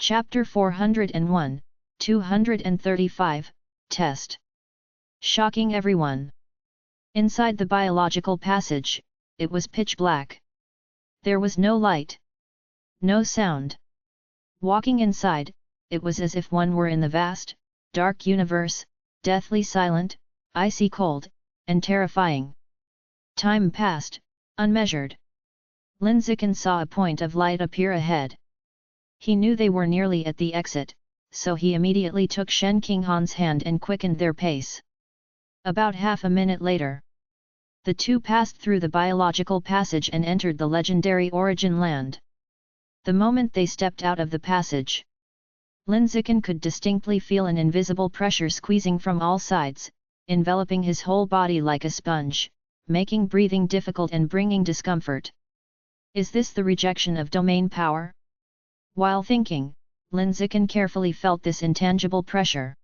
Chapter 401, 235, Test. Shocking everyone. Inside the biological passage, it was pitch black. There was no light. No sound. Walking inside, it was as if one were in the vast, dark universe, deathly silent, icy cold, and terrifying. Time passed, unmeasured. Linziken saw a point of light appear ahead. He knew they were nearly at the exit, so he immediately took Shen Qinghan's hand and quickened their pace. About half a minute later, the two passed through the biological passage and entered the legendary Origin Land. The moment they stepped out of the passage, Linziken could distinctly feel an invisible pressure squeezing from all sides, enveloping his whole body like a sponge, making breathing difficult and bringing discomfort. Is this the rejection of domain power? While thinking, Linziken carefully felt this intangible pressure.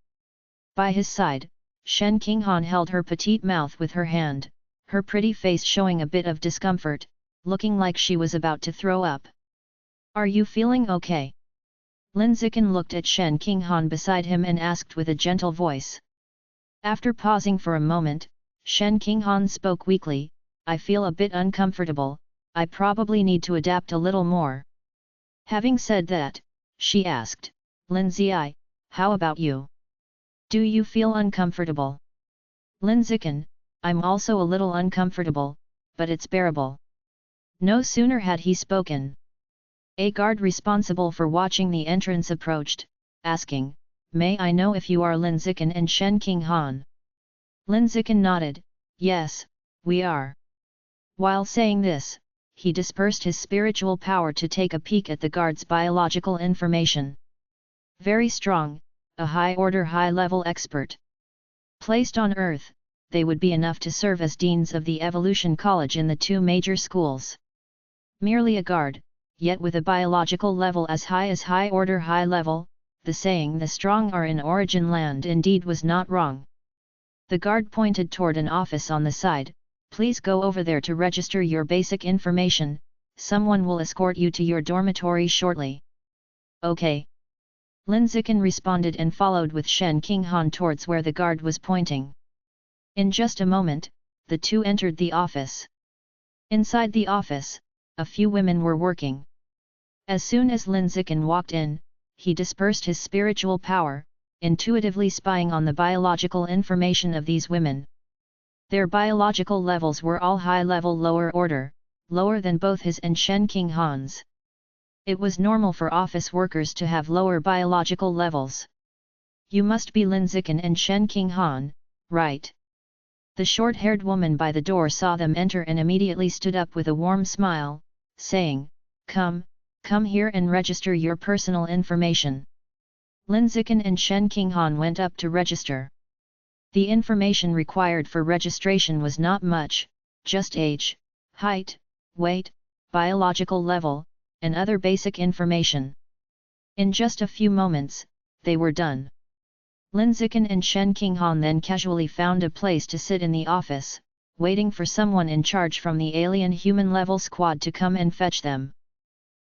By his side, Shen Qinghan held her petite mouth with her hand, her pretty face showing a bit of discomfort, looking like she was about to throw up. Are you feeling okay? Linziken looked at Shen Qinghan beside him and asked with a gentle voice. After pausing for a moment, Shen Qinghan spoke weakly, I feel a bit uncomfortable, I probably need to adapt a little more. Having said that, she asked, Linzi, how about you? Do you feel uncomfortable? Linziken, I'm also a little uncomfortable, but it's bearable. No sooner had he spoken. A guard responsible for watching the entrance approached, asking, May I know if you are Linziken and Shen Qinghan? Linziken nodded, Yes, we are. While saying this, he dispersed his spiritual power to take a peek at the guard's biological information. Very strong, a high-order high-level expert. Placed on Earth, they would be enough to serve as deans of the Evolution College in the two major schools. Merely a guard, yet with a biological level as high as high-order high-level, the saying the strong are in Origin Land indeed was not wrong. The guard pointed toward an office on the side, Please go over there to register your basic information, someone will escort you to your dormitory shortly. Okay. Linziken responded and followed with Shen Qinghan towards where the guard was pointing. In just a moment, the two entered the office. Inside the office, a few women were working. As soon as Linziken walked in, he dispersed his spiritual power, intuitively spying on the biological information of these women. Their biological levels were all high-level lower order, lower than both his and Shen Qinghan's. It was normal for office workers to have lower biological levels. You must be Linziken and Shen Qinghan, right? The short-haired woman by the door saw them enter and immediately stood up with a warm smile, saying, Come here and register your personal information. Linziken and Shen Qinghan went up to register. The information required for registration was not much, just age, height, weight, biological level, and other basic information. In just a few moments, they were done. Linziken and Shen Qinghan then casually found a place to sit in the office, waiting for someone in charge from the alien human level squad to come and fetch them.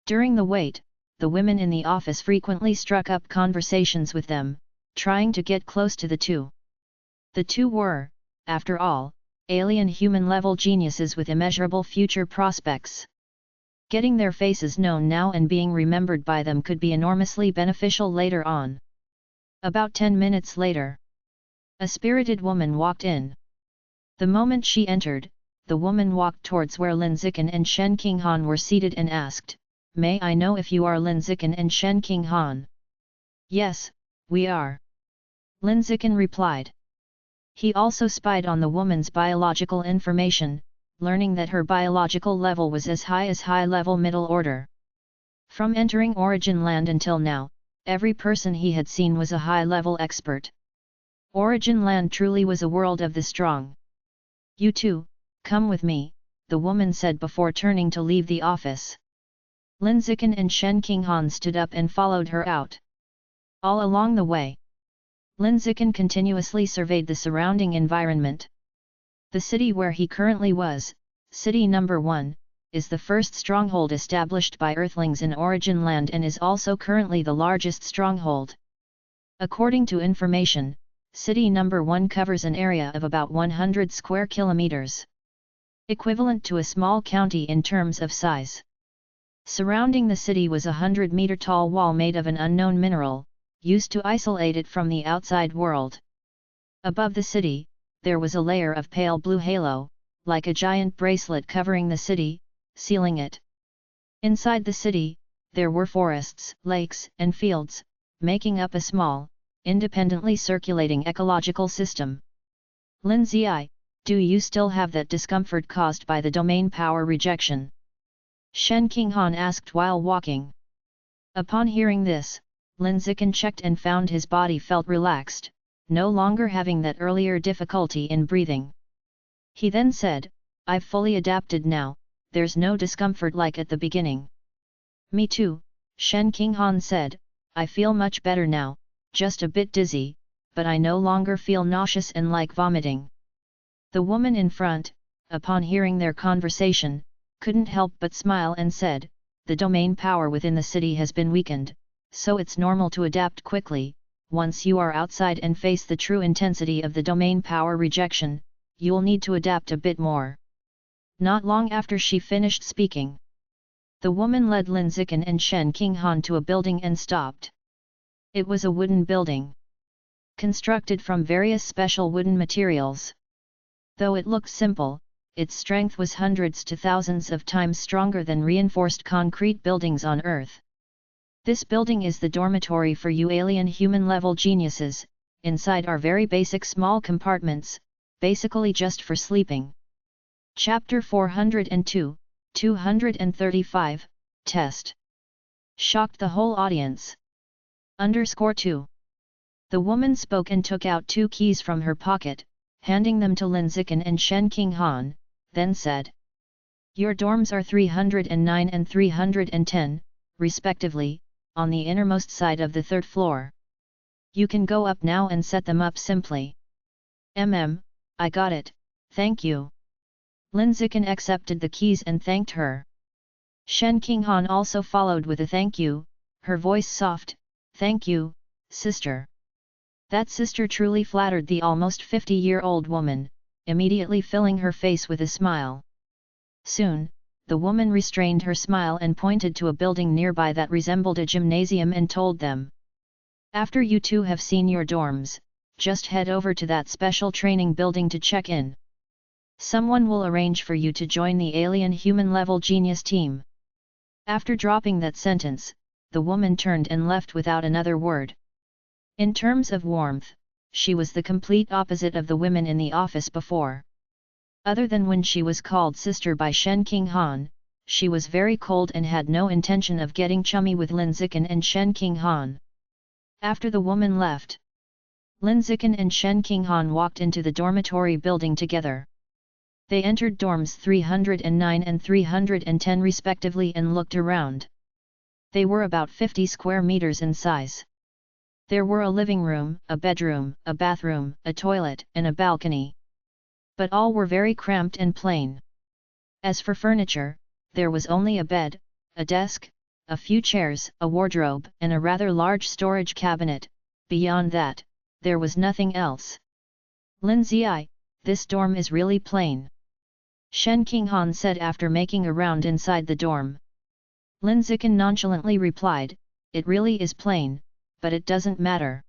During the wait, the women in the office frequently struck up conversations with them, trying to get close to the two. The two were, after all, alien human-level geniuses with immeasurable future prospects. Getting their faces known now and being remembered by them could be enormously beneficial later on. About 10 minutes later, a spirited woman walked in. The moment she entered, the woman walked towards where Linziken and Shen Qinghan were seated and asked, May I know if you are Linziken and Shen Qinghan? Yes, we are. Linziken replied. He also spied on the woman's biological information, learning that her biological level was as high-level middle order. From entering Origin Land until now, every person he had seen was a high-level expert. Origin Land truly was a world of the strong. You two, come with me, the woman said before turning to leave the office. Linziken and Shen Qinghan stood up and followed her out. All along the way, Linziken continuously surveyed the surrounding environment. The city where he currently was, City Number 1, is the first stronghold established by Earthlings in Origin Land and is also currently the largest stronghold. According to information, City Number 1 covers an area of about 100 square kilometers, equivalent to a small county in terms of size. Surrounding the city was a 100-meter-tall wall made of an unknown mineral, used to isolate it from the outside world. Above the city, there was a layer of pale blue halo, like a giant bracelet covering the city, sealing it. Inside the city, there were forests, lakes, and fields, making up a small, independently circulating ecological system. Lindsay, do you still have that discomfort caused by the domain power rejection? Shen Qinghan asked while walking. Upon hearing this, Lin Zikan checked and found his body felt relaxed, no longer having that earlier difficulty in breathing. He then said, I've fully adapted now, there's no discomfort like at the beginning. Me too, Shen Qinghan said, I feel much better now, just a bit dizzy, but I no longer feel nauseous and like vomiting. The woman in front, upon hearing their conversation, couldn't help but smile and said, the domain power within the city has been weakened, so it's normal to adapt quickly. Once you are outside and face the true intensity of the domain power rejection, you'll need to adapt a bit more. Not long after she finished speaking, the woman led Lin Zikan and Shen Qinghan to a building and stopped. It was a wooden building, constructed from various special wooden materials. Though it looked simple, its strength was hundreds to thousands of times stronger than reinforced concrete buildings on Earth. This building is the dormitory for you alien human-level geniuses. Inside are very basic small compartments, basically just for sleeping. Chapter 402, 235, Test. Shocked the whole audience. _2. The woman spoke and took out 2 keys from her pocket, handing them to Lin Zikan and Shen Qinghan, then said, your dorms are 309 and 310, respectively, on the innermost side of the 3rd floor. You can go up now and set them up simply. I got it, thank you. Lin Zikan accepted the keys and thanked her. Shen Qinghan also followed with a thank you, her voice soft, thank you, sister. That sister truly flattered the almost 50-year-old woman, immediately filling her face with a smile. Soon, the woman restrained her smile and pointed to a building nearby that resembled a gymnasium and told them, after you two have seen your dorms, just head over to that special training building to check in. Someone will arrange for you to join the alien human-level genius team. After dropping that sentence, the woman turned and left without another word. In terms of warmth, she was the complete opposite of the women in the office before. Other than when she was called sister by Shen Qinghan, she was very cold and had no intention of getting chummy with Lin Zikan and Shen Qinghan. After the woman left, Lin Zikan and Shen Qinghan walked into the dormitory building together. They entered dorms 309 and 310 respectively and looked around. They were about 50 square meters in size. There were a living room, a bedroom, a bathroom, a toilet, and a balcony. But all were very cramped and plain. As for furniture, there was only a bed, a desk, a few chairs, a wardrobe, and a rather large storage cabinet. Beyond that, there was nothing else. Lindsay, this dorm is really plain. Shen Qinghan said after making a round inside the dorm. Lin Zikan nonchalantly replied, it really is plain, but it doesn't matter.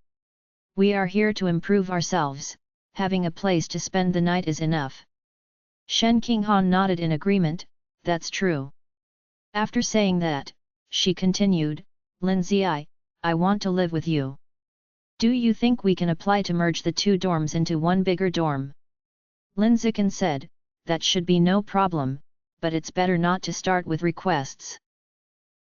We are here to improve ourselves, having a place to spend the night is enough. Shen Qinghan nodded in agreement, that's true. After saying that, she continued, Lindsay, I want to live with you. Do you think we can apply to merge the 2 dorms into one bigger dorm? Lin Zikan said, that should be no problem, but it's better not to start with requests.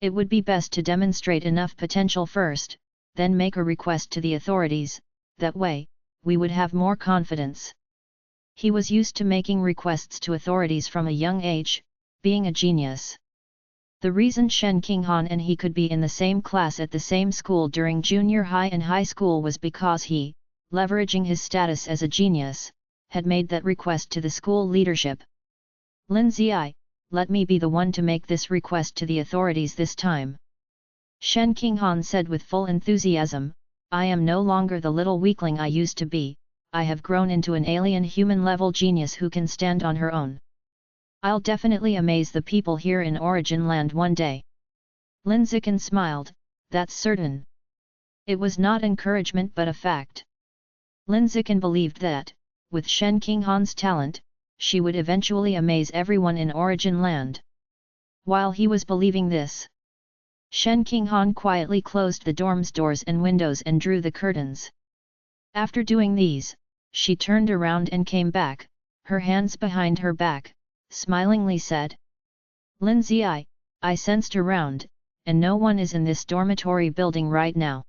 It would be best to demonstrate enough potential first, then make a request to the authorities, that way, we would have more confidence. He was used to making requests to authorities from a young age, being a genius. The reason Shen Qinghan and he could be in the same class at the same school during junior high and high school was because he, leveraging his status as a genius, had made that request to the school leadership. Lindsay, let me be the one to make this request to the authorities this time. Shen Qinghan said with full enthusiasm, I am no longer the little weakling I used to be, I have grown into an alien human-level genius who can stand on her own. I'll definitely amaze the people here in Origin Land one day. Lin Zikin smiled, that's certain. It was not encouragement but a fact. Lin Zikin believed that, with Shen Qinghan's talent, she would eventually amaze everyone in Origin Land. While he was believing this, Shen Qinghan quietly closed the dorm's doors and windows and drew the curtains. After doing these, she turned around and came back, her hands behind her back, smilingly said. Lindsay, I sensed around, and no one is in this dormitory building right now.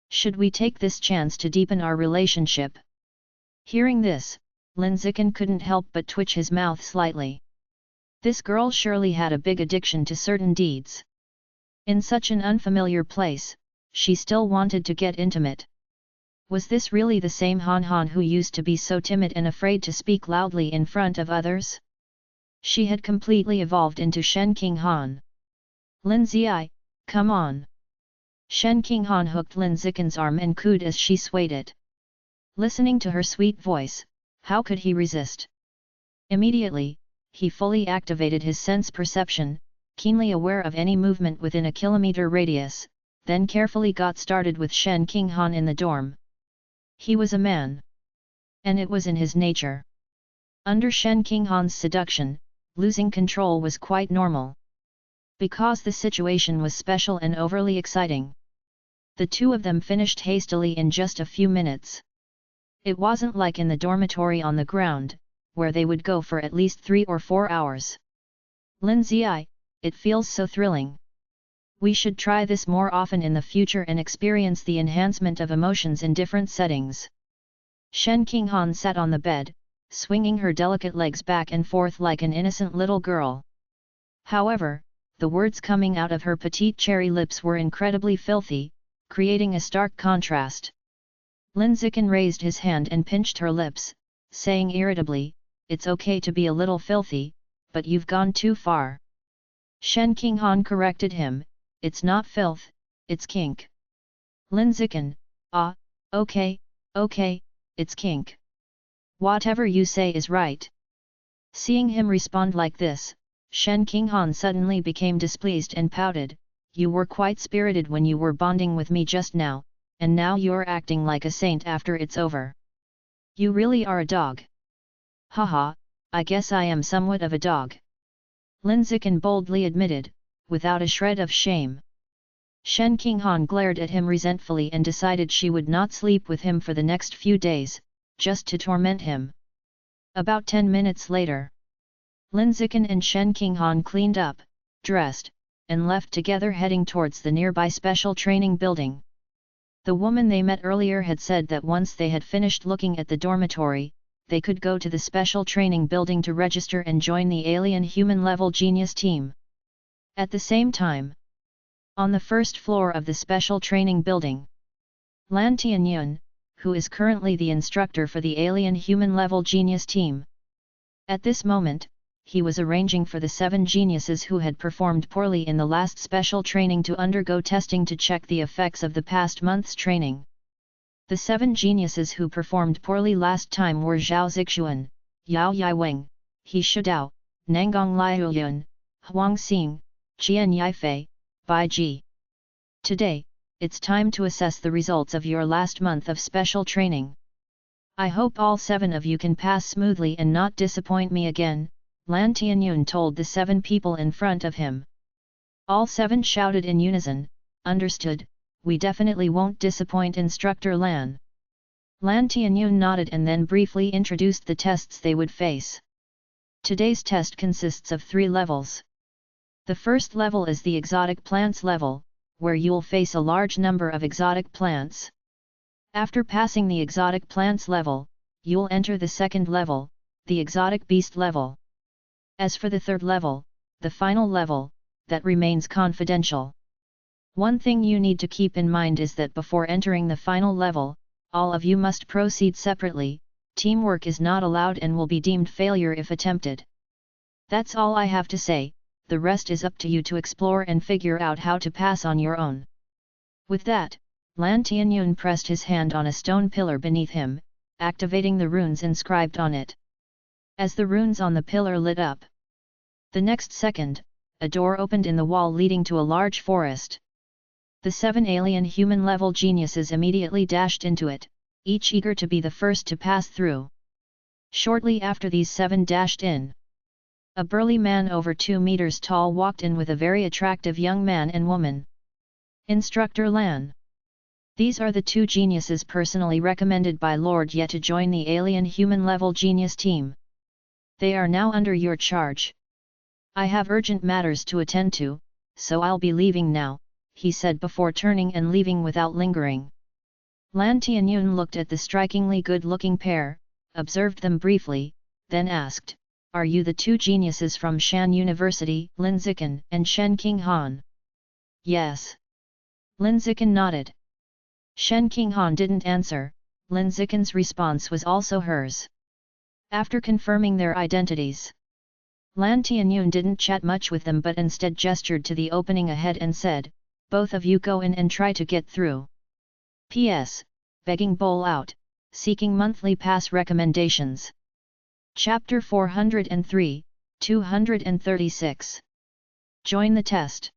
Should we take this chance to deepen our relationship? Hearing this, Lin Zikin couldn't help but twitch his mouth slightly. This girl surely had a big addiction to certain deeds. In such an unfamiliar place, she still wanted to get intimate. Was this really the same Han Han who used to be so timid and afraid to speak loudly in front of others? She had completely evolved into Shen Qinghan. Lindsay, come on. Shen Qinghan hooked Lin Zikin's arm and cooed as she swayed it. Listening to her sweet voice, how could he resist? Immediately, he fully activated his sense perception, keenly aware of any movement within a kilometer radius, then carefully got started with Shen Qinghan in the dorm. He was a man. And it was in his nature. Under Shen Qinghan's seduction, losing control was quite normal. Because the situation was special and overly exciting. The two of them finished hastily in just a few minutes. It wasn't like in the dormitory on the ground, where they would go for at least 3 or 4 hours. Lindsay, it feels so thrilling. We should try this more often in the future and experience the enhancement of emotions in different settings. Shen Qinghan sat on the bed, swinging her delicate legs back and forth like an innocent little girl. However, the words coming out of her petite cherry lips were incredibly filthy, creating a stark contrast. Lin Zikin raised his hand and pinched her lips, saying irritably, it's okay to be a little filthy, but you've gone too far. Shen Qinghan corrected him, it's not filth, it's kink. Lin Zikin, okay, it's kink. Whatever you say is right. Seeing him respond like this, Shen Qinghan suddenly became displeased and pouted, you were quite spirited when you were bonding with me just now, and now you're acting like a saint after it's over. You really are a dog. Haha, I guess I am somewhat of a dog. Lin Zikin boldly admitted, without a shred of shame. Shen Qinghan glared at him resentfully and decided she would not sleep with him for the next few days, just to torment him. About 10 minutes later, Lin Zikin and Shen Qinghan cleaned up, dressed, and left together heading towards the nearby special training building. The woman they met earlier had said that once they had finished looking at the dormitory, they could go to the special training building to register and join the alien human-level genius team. At the same time, on the first floor of the special training building, Lan Tianyun, who is currently the instructor for the alien human-level genius team. At this moment, he was arranging for the 7 geniuses who had performed poorly in the last special training to undergo testing to check the effects of the past month's training. The 7 geniuses who performed poorly last time were Zhao Zixuan, Yao Yiweng, He Shudao, Nangang Liuyun, Huang Xing, Jian Yifei, Bai Ji. Today, it's time to assess the results of your last month of special training. I hope all 7 of you can pass smoothly and not disappoint me again, Lan Tianyun told the 7 people in front of him. All 7 shouted in unison, understood, we definitely won't disappoint Instructor Lan. Lan Tianyun nodded and then briefly introduced the tests they would face. Today's test consists of 3 levels. The first level is the exotic plants level, where you'll face a large number of exotic plants. After passing the exotic plants level, you'll enter the second level, the exotic beast level. As for the third level, the final level, that remains confidential. One thing you need to keep in mind is that before entering the final level, all of you must proceed separately, teamwork is not allowed and will be deemed failure if attempted. That's all I have to say, the rest is up to you to explore and figure out how to pass on your own. With that, Lan Tianyun pressed his hand on a stone pillar beneath him, activating the runes inscribed on it. As the runes on the pillar lit up, the next second, a door opened in the wall leading to a large forest. The 7 alien human-level geniuses immediately dashed into it, each eager to be the first to pass through. Shortly after these 7 dashed in, a burly man over 2 meters tall walked in with a very attractive young man and woman. Instructor Lan. These are the 2 geniuses personally recommended by Lord Ye to join the alien human-level genius team. They are now under your charge. I have urgent matters to attend to, so I'll be leaving now, he said before turning and leaving without lingering. Lan Tianyun looked at the strikingly good-looking pair, observed them briefly, then asked, "Are you the 2 geniuses from Shan University, Lin Zikan and Shen Qinghan?" "Yes." Lin Zikan nodded. Shen Qinghan didn't answer. Lin Zikan's response was also hers. After confirming their identities, Lan Tianyun didn't chat much with them but instead gestured to the opening ahead and said, "Both of you go in and try to get through. P.S. Begging bowl out, seeking monthly pass recommendations." Chapter 403, 236. Join the test.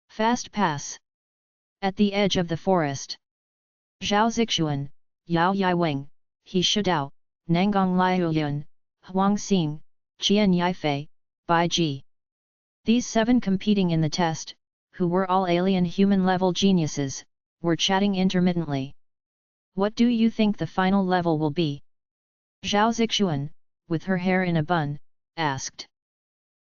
Fast pass. At the edge of the forest, Zhao Zixuan, Yao Yiweng, He Shidao, Nangong Liuyun, Huang Xing, Qian Yifei, Bai Ji. These 7 competing in the test, who were all alien human-level geniuses, were chatting intermittently. "What do you think the final level will be?" Zhao Zixuan, with her hair in a bun, asked.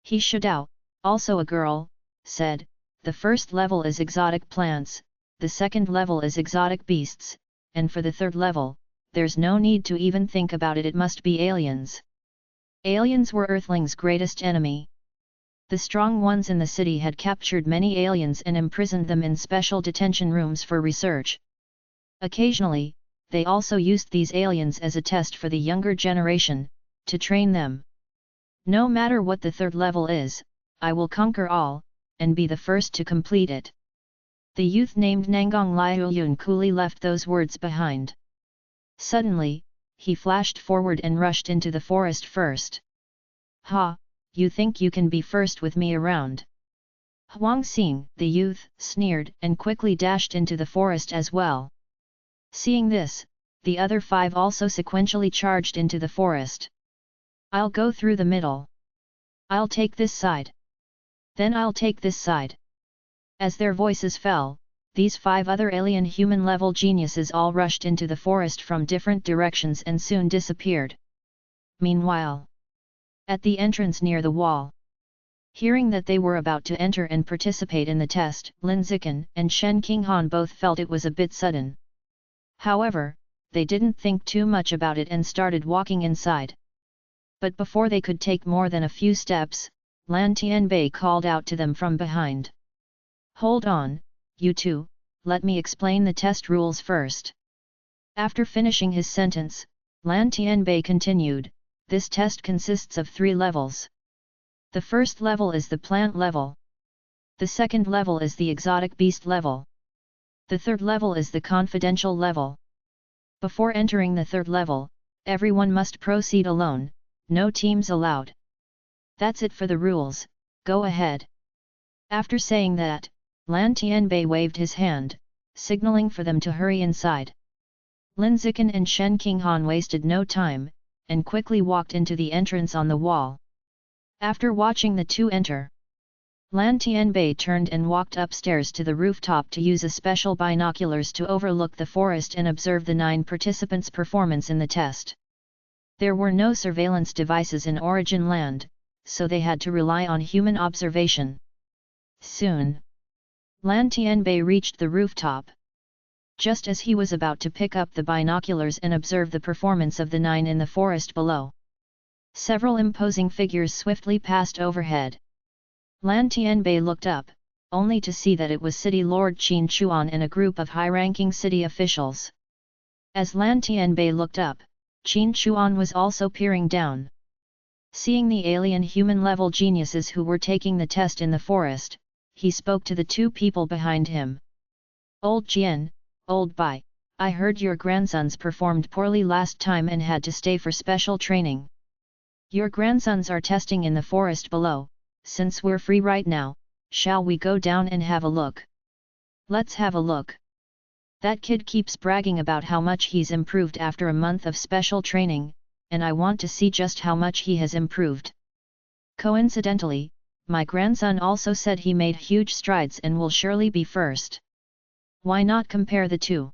He Shidao, also a girl, said, "The first level is exotic plants, the second level is exotic beasts, and for the third level, there's no need to even think about it, it must be aliens." Aliens were Earthlings' greatest enemy. The strong ones in the city had captured many aliens and imprisoned them in special detention rooms for research. Occasionally, they also used these aliens as a test for the younger generation, to train them. "No matter what the third level is, I will conquer all, and be the first to complete it." The youth named Nangong Liuyun coolly left those words behind. Suddenly, he flashed forward and rushed into the forest first. "Ha, you think you can be first with me around?" Huang Xing, the youth, sneered and quickly dashed into the forest as well. Seeing this, the other 5 also sequentially charged into the forest. "I'll go through the middle. I'll take this side. Then I'll take this side." As their voices fell, these 5 other alien human-level geniuses all rushed into the forest from different directions and soon disappeared. Meanwhile, at the entrance near the wall, hearing that they were about to enter and participate in the test, Lin Zikan and Shen Qinghan both felt it was a bit sudden. However, they didn't think too much about it and started walking inside. But before they could take more than a few steps, Lan Tianbei called out to them from behind. "Hold on, you two, let me explain the test rules first." After finishing his sentence, Lan Tianbei continued, "This test consists of 3 levels. The first level is the plant level. The second level is the exotic beast level. The third level is the confidential level. Before entering the third level, everyone must proceed alone, no teams allowed. That's it for the rules, go ahead." After saying that, Lan Tianbei waved his hand, signaling for them to hurry inside. Lin Zikan and Shen Qinghan wasted no time, and quickly walked into the entrance on the wall. After watching the 2 enter, Lan Tianbei turned and walked upstairs to the rooftop to use a special binoculars to overlook the forest and observe the 9 participants' performance in the test. There were no surveillance devices in Origin Land, so they had to rely on human observation. Soon, Lan Tianbei reached the rooftop. Just as he was about to pick up the binoculars and observe the performance of the 9 in the forest below, several imposing figures swiftly passed overhead. Lan Tianbei looked up, only to see that it was City Lord Qin Chuan and a group of high-ranking city officials. As Lan Tianbei looked up, Qin Chuan was also peering down. Seeing the alien human-level geniuses who were taking the test in the forest, he spoke to the two people behind him. Old Jian, Old Bai, I heard your grandsons performed poorly last time and had to stay for special training. Your grandsons are testing in the forest below, since we're free right now, shall we go down and have a look? Let's have a look. That kid keeps bragging about how much he's improved after a month of special training, and I want to see just how much he has improved. Coincidentally, my grandson also said he made huge strides and will surely be first. Why not compare the two?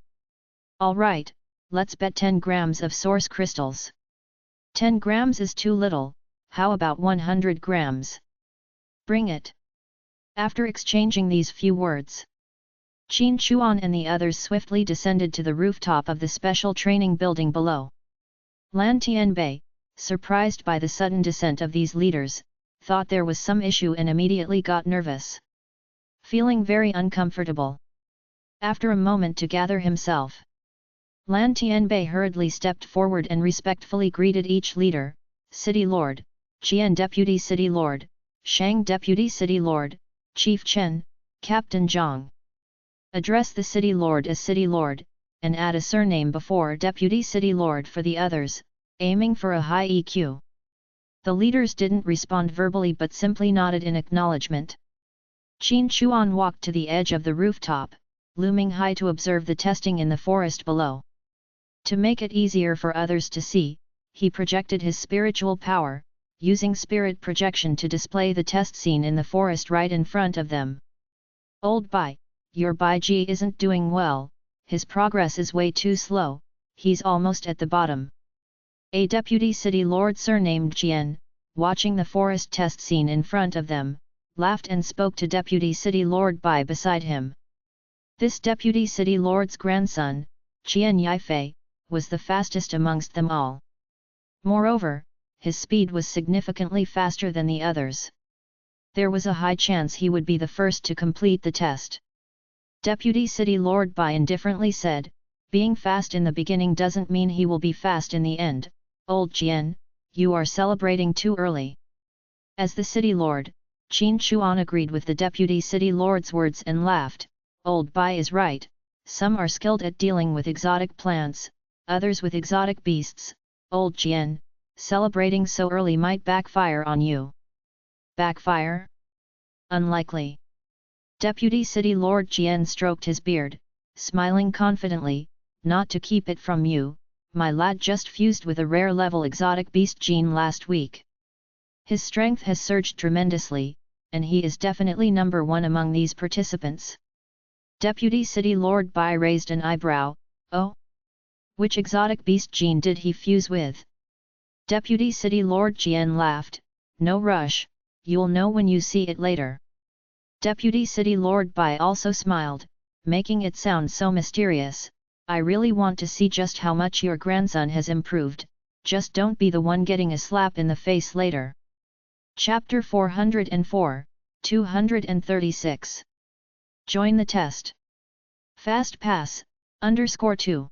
Alright, let's bet 10 grams of source crystals. 10 grams is too little, how about 100 grams? Bring it. After exchanging these few words, Qin Chuan and the others swiftly descended to the rooftop of the special training building below. Lan Tianbei, surprised by the sudden descent of these leaders, thought there was some issue and immediately got nervous. Feeling very uncomfortable. After a moment to gather himself, Lan Tianbei hurriedly stepped forward and respectfully greeted each leader: City Lord, Qian Deputy City Lord, Shang Deputy City Lord, Chief Chen, Captain Zhang. Address the City Lord as City Lord, and add a surname before Deputy City Lord for the others, aiming for a high EQ. The leaders didn't respond verbally but simply nodded in acknowledgement. Qin Chuan walked to the edge of the rooftop, looming high to observe the testing in the forest below. To make it easier for others to see, he projected his spiritual power, using spirit projection to display the test scene in the forest right in front of them. Old Bai, your Bai Ji isn't doing well, his progress is way too slow, he's almost at the bottom. A deputy city lord surnamed Jian, watching the forest test scene in front of them, laughed and spoke to deputy city lord Bai beside him. This deputy city lord's grandson, Qian Yifei, was the fastest amongst them all. Moreover, his speed was significantly faster than the others. There was a high chance he would be the first to complete the test. Deputy City Lord Bai indifferently said, being fast in the beginning doesn't mean he will be fast in the end. Old Jian, you are celebrating too early. As the City Lord, Qin Chuan agreed with the Deputy City Lord's words and laughed. Old Bai is right, some are skilled at dealing with exotic plants, others with exotic beasts. Old Jian, celebrating so early might backfire on you. Backfire? Unlikely. Deputy City Lord Jian stroked his beard, smiling confidently, not to keep it from you, my lad just fused with a rare level exotic beast gene last week. His strength has surged tremendously, and he is definitely number one among these participants. Deputy City Lord Bai raised an eyebrow. Oh? Which exotic beast gene did he fuse with? Deputy City Lord Jian laughed. No rush, you'll know when you see it later. Deputy City Lord Bai also smiled, making it sound so mysterious. I really want to see just how much your grandson has improved, just don't be the one getting a slap in the face later. Chapter 404, 236. Join the test. Fast pass, _2.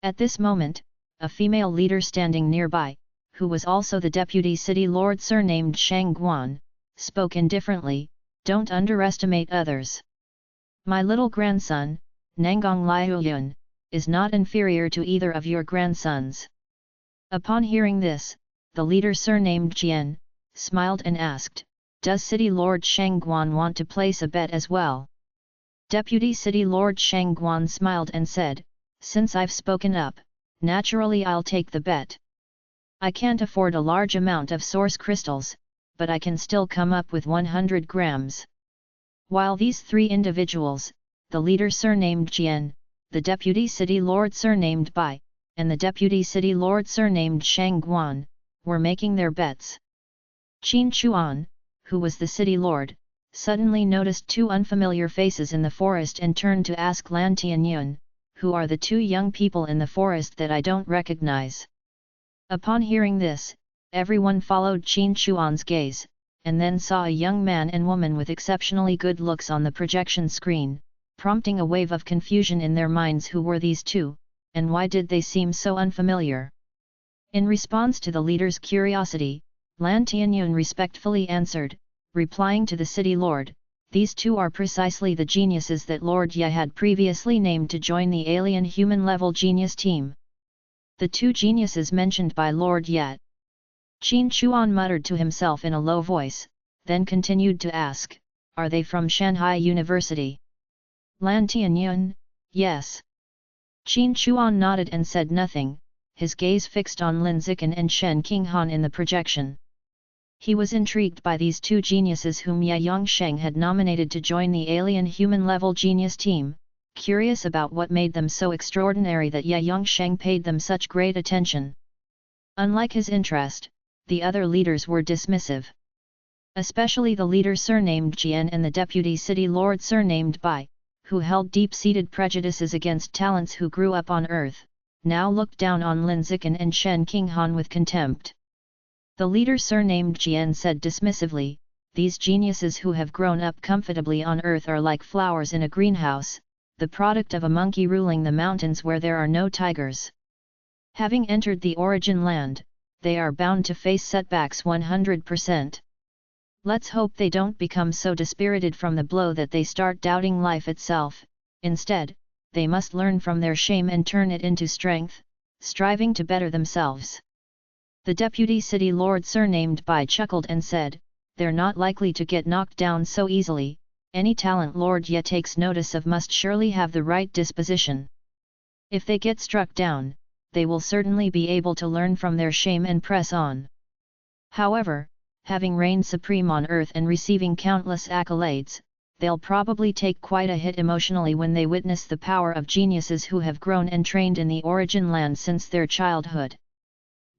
At this moment, a female leader standing nearby, who was also the deputy city lord surnamed Shang Guan, spoke indifferently, don't underestimate others. My little grandson, Nangang Liuyun, is not inferior to either of your grandsons. Upon hearing this, the leader surnamed Jian, smiled and asked, does City Lord Shang Guan want to place a bet as well? Deputy City Lord Shang Guan smiled and said, since I've spoken up, naturally I'll take the bet. I can't afford a large amount of source crystals, but I can still come up with 100 grams. While these three individuals, the leader surnamed Jian, the deputy city lord surnamed Bai, and the deputy city lord surnamed Shang Guan, were making their bets. Qin Chuan, who was the city lord, suddenly noticed two unfamiliar faces in the forest and turned to ask Lan Tianyun, who are the two young people in the forest that I don't recognize? Upon hearing this, everyone followed Qin Chuan's gaze, and then saw a young man and woman with exceptionally good looks on the projection screen, prompting a wave of confusion in their minds. Who were these two, and why did they seem so unfamiliar? In response to the leader's curiosity, Lan Tianyun respectfully answered, replying to the city lord, these two are precisely the geniuses that Lord Ye had previously named to join the alien human-level genius team. The two geniuses mentioned by Lord Ye. Qin Chuan muttered to himself in a low voice, then continued to ask, are they from Shanghai University? Lan Tianyun, yes. Qin Chuan nodded and said nothing, his gaze fixed on Lin Zikan and Shen Qinghan in the projection. He was intrigued by these two geniuses whom Ye Yongsheng had nominated to join the alien human-level genius team, curious about what made them so extraordinary that Ye Yongsheng paid them such great attention. Unlike his interest, the other leaders were dismissive. Especially the leader surnamed Jian and the deputy city lord surnamed Bai, who held deep-seated prejudices against talents who grew up on Earth, now looked down on Lin Zikan and Shen Qinghan with contempt. The leader surnamed Jian said dismissively, these geniuses who have grown up comfortably on Earth are like flowers in a greenhouse, the product of a monkey ruling the mountains where there are no tigers. Having entered the origin land, they are bound to face setbacks 100%. Let's hope they don't become so dispirited from the blow that they start doubting life itself. Instead, they must learn from their shame and turn it into strength, striving to better themselves. The deputy city lord surnamed Bai chuckled and said, they're not likely to get knocked down so easily, any talent Lord Ye takes notice of must surely have the right disposition. If they get struck down, they will certainly be able to learn from their shame and press on. However, having reigned supreme on Earth and receiving countless accolades, they'll probably take quite a hit emotionally when they witness the power of geniuses who have grown and trained in the origin land since their childhood.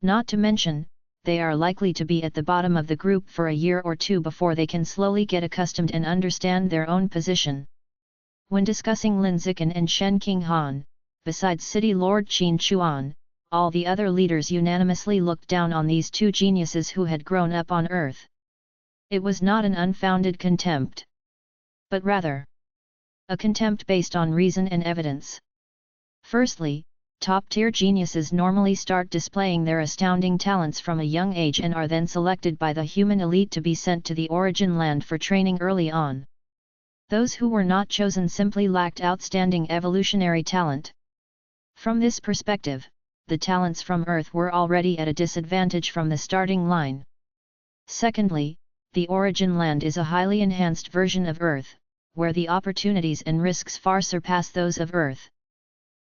Not to mention, they are likely to be at the bottom of the group for a year or two before they can slowly get accustomed and understand their own position. When discussing Lin Zikan and Shen Qinghan, besides City Lord Qin Chuan, all the other leaders unanimously looked down on these two geniuses who had grown up on Earth. It was not an unfounded contempt, but rather a contempt based on reason and evidence. Firstly, top-tier geniuses normally start displaying their astounding talents from a young age and are then selected by the human elite to be sent to the origin land for training early on. Those who were not chosen simply lacked outstanding evolutionary talent. From this perspective, the talents from Earth were already at a disadvantage from the starting line. Secondly, the origin land is a highly enhanced version of Earth, where the opportunities and risks far surpass those of Earth.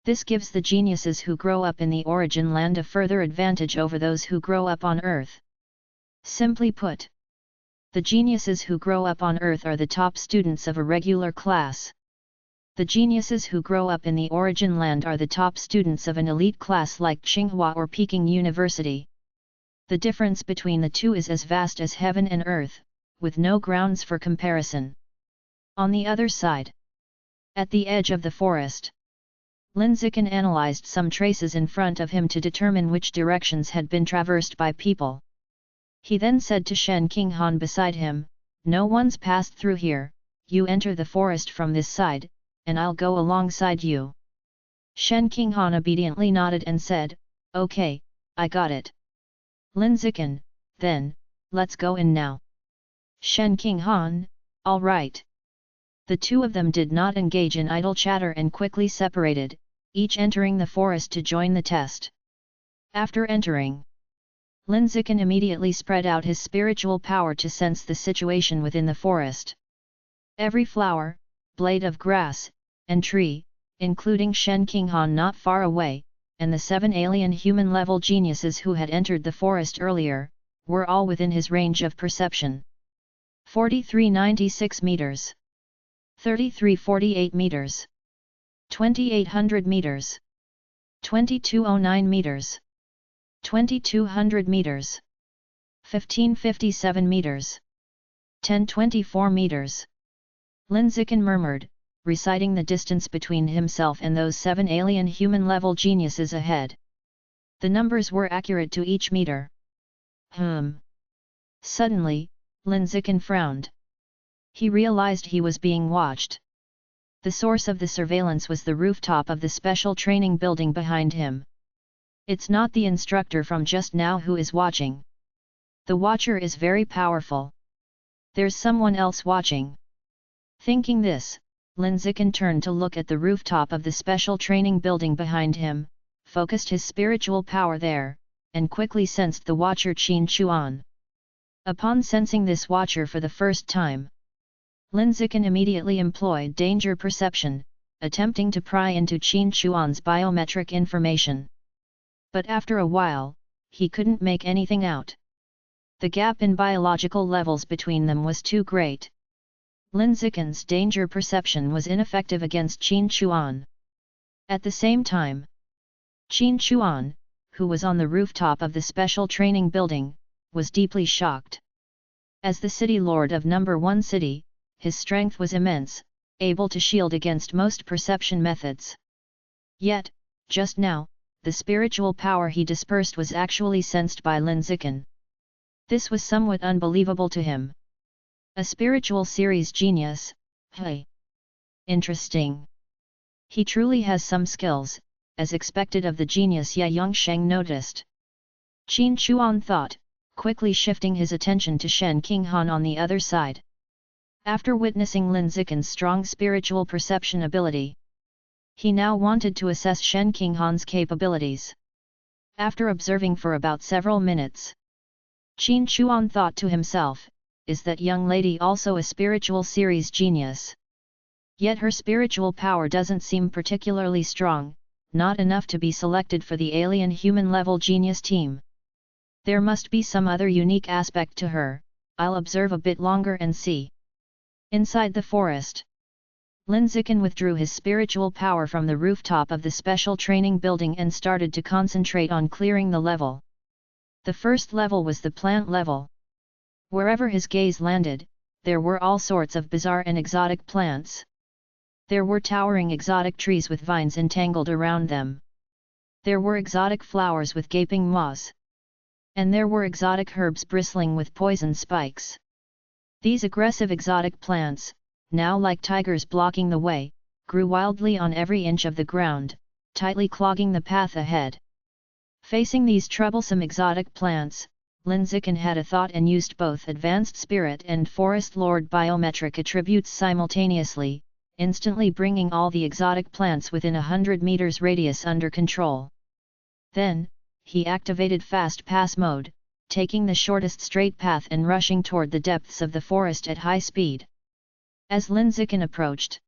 This gives the geniuses who grow up in the origin land a further advantage over those who grow up on Earth. Simply put, the geniuses who grow up on Earth are the top students of a regular class. The geniuses who grow up in the origin land are the top students of an elite class like Tsinghua or Peking University. The difference between the two is as vast as heaven and earth, with no grounds for comparison. On the other side, at the edge of the forest, Lin Zikan analyzed some traces in front of him to determine which directions had been traversed by people. He then said to Shen Qinghan beside him, no one's passed through here, you enter the forest from this side, and I'll go alongside you. Shen Qinghan obediently nodded and said, okay, I got it. Lin Zikan, then, let's go in now. Shen Qinghan, all right. The two of them did not engage in idle chatter and quickly separated, each entering the forest to join the test. After entering, Lin Zikan immediately spread out his spiritual power to sense the situation within the forest. Every flower, blade of grass, and tree, including Shen Qinghan not far away, and the 7 alien human-level geniuses who had entered the forest earlier, were all within his range of perception. 4396 meters. 3348 meters. 2800 meters. 2209 meters. 2200 meters. 1557 meters. 1024 meters. Lin Zikan murmured, reciting the distance between himself and those 7 alien human-level geniuses ahead. The numbers were accurate to each meter. Suddenly, Lin Zikan frowned. He realized he was being watched. The source of the surveillance was the rooftop of the special training building behind him. It's not the instructor from just now who is watching. The Watcher is very powerful. There's someone else watching. Thinking this, Lin Zikan turned to look at the rooftop of the special training building behind him, focused his spiritual power there, and quickly sensed the Watcher Qin Chuan. Upon sensing this Watcher for the first time, Lin Zikan immediately employed danger perception, attempting to pry into Qin Chuan's biometric information. But after a while, he couldn't make anything out. The gap in biological levels between them was too great. Lin Zikan's danger perception was ineffective against Qin Chuan. At the same time, Qin Chuan, who was on the rooftop of the special training building, was deeply shocked. As the city lord of number 1 city, his strength was immense, able to shield against most perception methods. Yet, just now, the spiritual power he dispersed was actually sensed by Lin Zikan. This was somewhat unbelievable to him. A spiritual series genius, hey! Interesting. He truly has some skills, as expected of the genius Ye Yongsheng noticed. Qin Chuan thought, quickly shifting his attention to Shen Qinghan on the other side. After witnessing Lin Zikan's strong spiritual perception ability, he now wanted to assess Shen Qinghan's capabilities. After observing for about several minutes, Qin Chuan thought to himself, is that young lady also a spiritual series genius? Yet her spiritual power doesn't seem particularly strong, not enough to be selected for the alien-human level genius team. There must be some other unique aspect to her, I'll observe a bit longer and see. Inside the forest, Lin Zikan withdrew his spiritual power from the rooftop of the special training building and started to concentrate on clearing the level. The first level was the plant level. Wherever his gaze landed, there were all sorts of bizarre and exotic plants. There were towering exotic trees with vines entangled around them. There were exotic flowers with gaping maws. And there were exotic herbs bristling with poison spikes. These aggressive exotic plants, now like tigers blocking the way, grew wildly on every inch of the ground, tightly clogging the path ahead. Facing these troublesome exotic plants, Lin Zikan had a thought and used both Advanced Spirit and Forest Lord biometric attributes simultaneously, instantly bringing all the exotic plants within 100 meters radius under control. Then, he activated Fast Pass mode, taking the shortest straight path and rushing toward the depths of the forest at high speed. As Lin Zikan approached,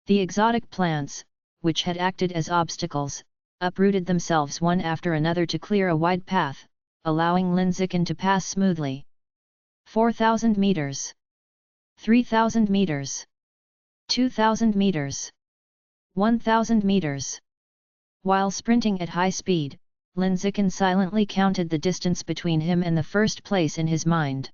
the exotic plants, which had acted as obstacles, uprooted themselves one after another to clear a wide path, allowing Lin Zikan to pass smoothly. 4,000 meters. 3,000 meters. 2,000 meters. 1,000 meters. While sprinting at high speed, Lin Zikan silently counted the distance between him and the first place in his mind.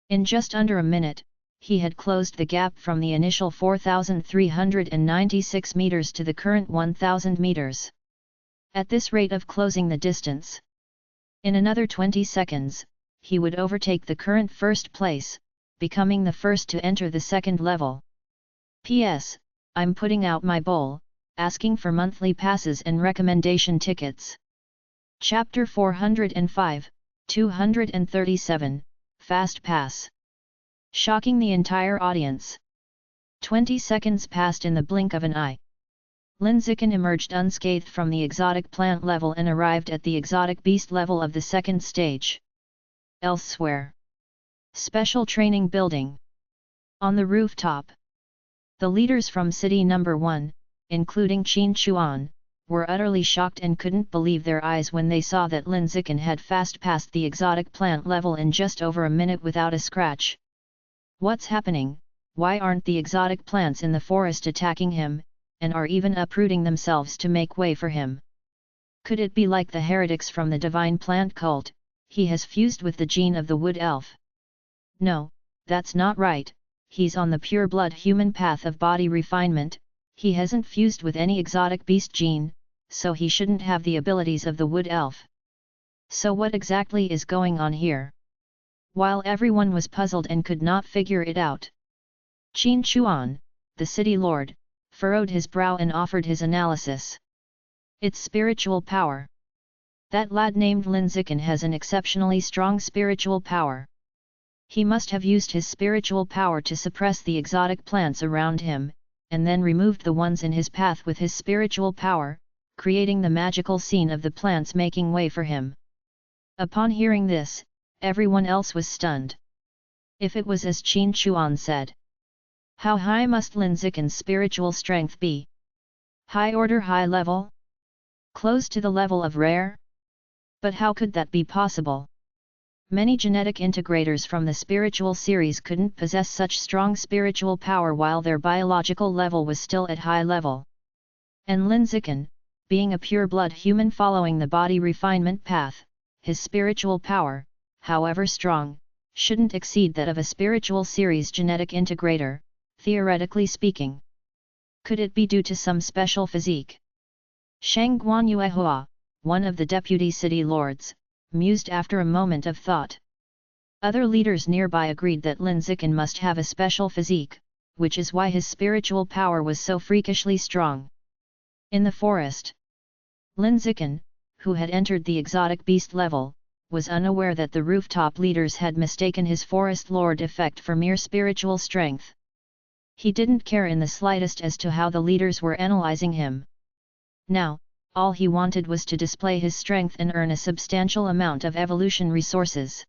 In just under a minute, he had closed the gap from the initial 4,396 meters to the current 1,000 meters. At this rate of closing the distance, in another 20 seconds, he would overtake the current first place, becoming the first to enter the second level. P.S. I'm putting out my bowl, asking for monthly passes and recommendation tickets. Chapter 405, 237, Fast Pass. Shocking the entire audience. 20 seconds passed in the blink of an eye. Lin Zikan emerged unscathed from the exotic plant level and arrived at the exotic beast level of the second stage. Elsewhere. Special Training Building. On the rooftop, the leaders from City Number 1, including Qin Chuan, were utterly shocked and couldn't believe their eyes when they saw that Lin Zikan had fast passed the exotic plant level in just over a minute without a scratch. What's happening? Why aren't the exotic plants in the forest attacking him, and are even uprooting themselves to make way for him? Could it be like the heretics from the divine plant cult, he has fused with the gene of the wood elf? No, that's not right, he's on the pure-blood human path of body refinement, he hasn't fused with any exotic beast gene, so he shouldn't have the abilities of the wood elf. So what exactly is going on here? While everyone was puzzled and could not figure it out, Qin Chuan, the city lord, furrowed his brow and offered his analysis. It's spiritual power. That lad named Linziken has an exceptionally strong spiritual power. He must have used his spiritual power to suppress the exotic plants around him, and then removed the ones in his path with his spiritual power, creating the magical scene of the plants making way for him. Upon hearing this, everyone else was stunned. If it was as Qin Chuan said, how high must Linziken's spiritual strength be? High order, high level? Close to the level of rare? But how could that be possible? Many genetic integrators from the spiritual series couldn't possess such strong spiritual power while their biological level was still at high level. And Linziken, being a pure-blood human following the body refinement path, his spiritual power, however strong, shouldn't exceed that of a spiritual series genetic integrator, theoretically speaking. Could it be due to some special physique? Shang Guanyuehua, one of the deputy city lords, mused after a moment of thought. Other leaders nearby agreed that Linziken must have a special physique, which is why his spiritual power was so freakishly strong. In the forest, Linziken, who had entered the exotic beast level, was unaware that the rooftop leaders had mistaken his forest lord effect for mere spiritual strength. He didn't care in the slightest as to how the leaders were analyzing him. Now, all he wanted was to display his strength and earn a substantial amount of evolution resources.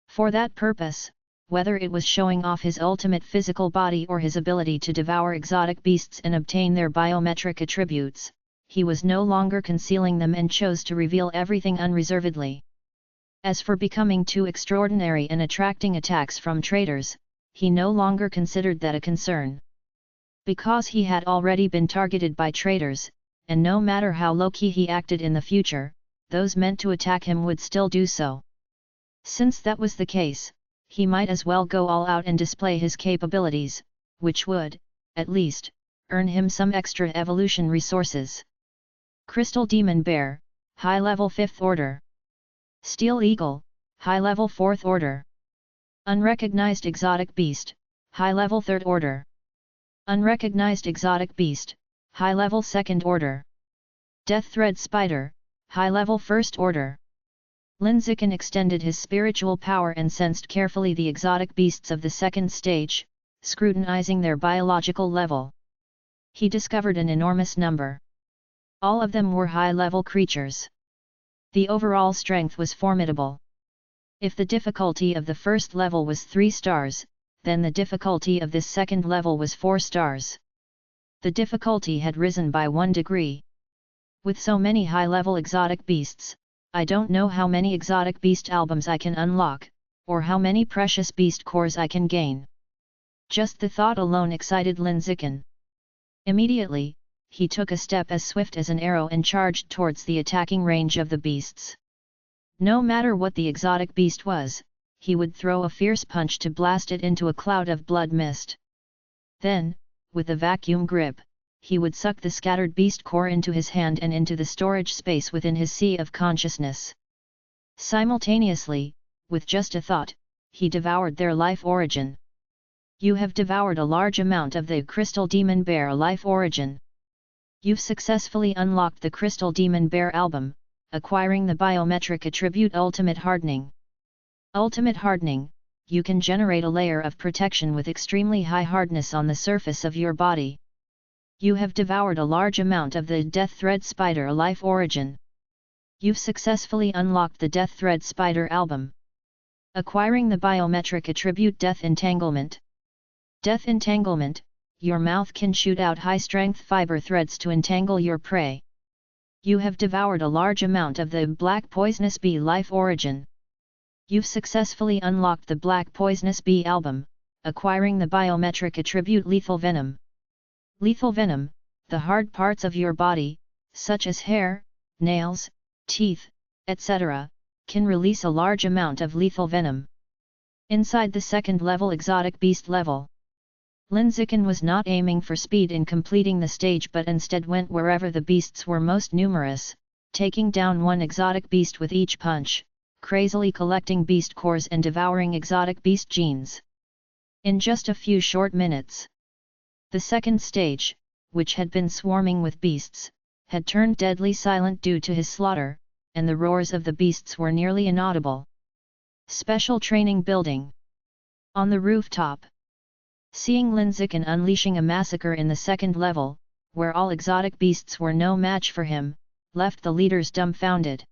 For that purpose, whether it was showing off his ultimate physical body or his ability to devour exotic beasts and obtain their biometric attributes, he was no longer concealing them and chose to reveal everything unreservedly. As for becoming too extraordinary and attracting attacks from traitors, he no longer considered that a concern. Because he had already been targeted by traitors, and no matter how low-key he acted in the future, those meant to attack him would still do so. Since that was the case, he might as well go all out and display his capabilities, which would, at least, earn him some extra evolution resources. Crystal Demon Bear, High Level 5th Order. Steel Eagle, High Level 4th Order. Unrecognized Exotic Beast, High Level 3rd Order. Unrecognized Exotic Beast, High Level 2nd Order. Death Thread Spider, High Level 1st Order. Linziken extended his spiritual power and sensed carefully the exotic beasts of the second stage, scrutinizing their biological level. He discovered an enormous number. All of them were high-level creatures. The overall strength was formidable. If the difficulty of the first level was 3 stars, then the difficulty of this second level was 4 stars. The difficulty had risen by 1 degree. With so many high-level exotic beasts, I don't know how many exotic beast albums I can unlock, or how many precious beast cores I can gain. Just the thought alone excited Linziken. Immediately, he took a step as swift as an arrow and charged towards the attacking range of the beasts. No matter what the exotic beast was, he would throw a fierce punch to blast it into a cloud of blood mist. Then, with a vacuum grip, he would suck the scattered beast core into his hand and into the storage space within his sea of consciousness. Simultaneously, with just a thought, he devoured their life origin. You have devoured a large amount of the Crystal Demon Bear life origin. You've successfully unlocked the Crystal Demon Bear album, acquiring the biometric attribute Ultimate Hardening. Ultimate Hardening, you can generate a layer of protection with extremely high hardness on the surface of your body. You have devoured a large amount of the Death Thread Spider life origin. You've successfully unlocked the Death Thread Spider album, acquiring the biometric attribute Death Entanglement. Death Entanglement, your mouth can shoot out high-strength fiber threads to entangle your prey. You have devoured a large amount of the Black Poisonous Bee life origin. You've successfully unlocked the Black Poisonous Bee album, acquiring the biometric attribute Lethal Venom. Lethal Venom, the hard parts of your body, such as hair, nails, teeth, etc., can release a large amount of lethal venom. Inside the second-level exotic beast level, Linziken was not aiming for speed in completing the stage but instead went wherever the beasts were most numerous, taking down one exotic beast with each punch, crazily collecting beast cores and devouring exotic beast genes. In just a few short minutes, the second stage, which had been swarming with beasts, had turned deadly silent due to his slaughter, and the roars of the beasts were nearly inaudible. Special Training Building. On the rooftop. Seeing Linziken unleashing a massacre in the second level, where all exotic beasts were no match for him, left the leaders dumbfounded.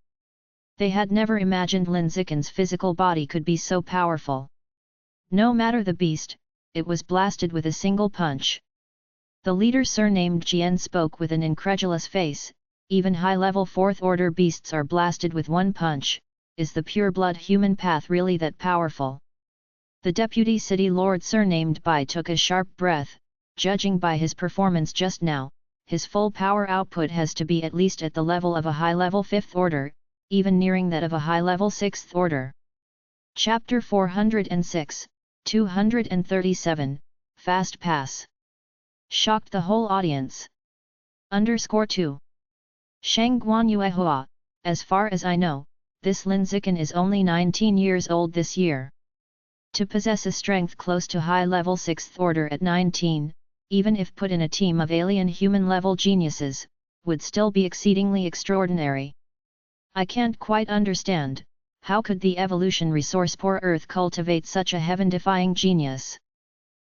They had never imagined Linziken's physical body could be so powerful. No matter the beast, it was blasted with a single punch. The leader surnamed Jian spoke with an incredulous face. Even high-level 4th-order beasts are blasted with one punch. Is the pure-blood human path really that powerful? The deputy city lord surnamed Bai took a sharp breath. Judging by his performance just now, his full power output has to be at least at the level of a high-level 5th order, even nearing that of a high-level 6th order. Chapter 406, 237, Fast Pass. Shocked the whole audience. _2. Shangguan Yuehua, as far as I know, this Linziken is only 19 years old this year. To possess a strength close to high-level 6th order at 19, even if put in a team of alien human-level geniuses, would still be exceedingly extraordinary. I can't quite understand, how could the evolution resource poor Earth cultivate such a heaven-defying genius?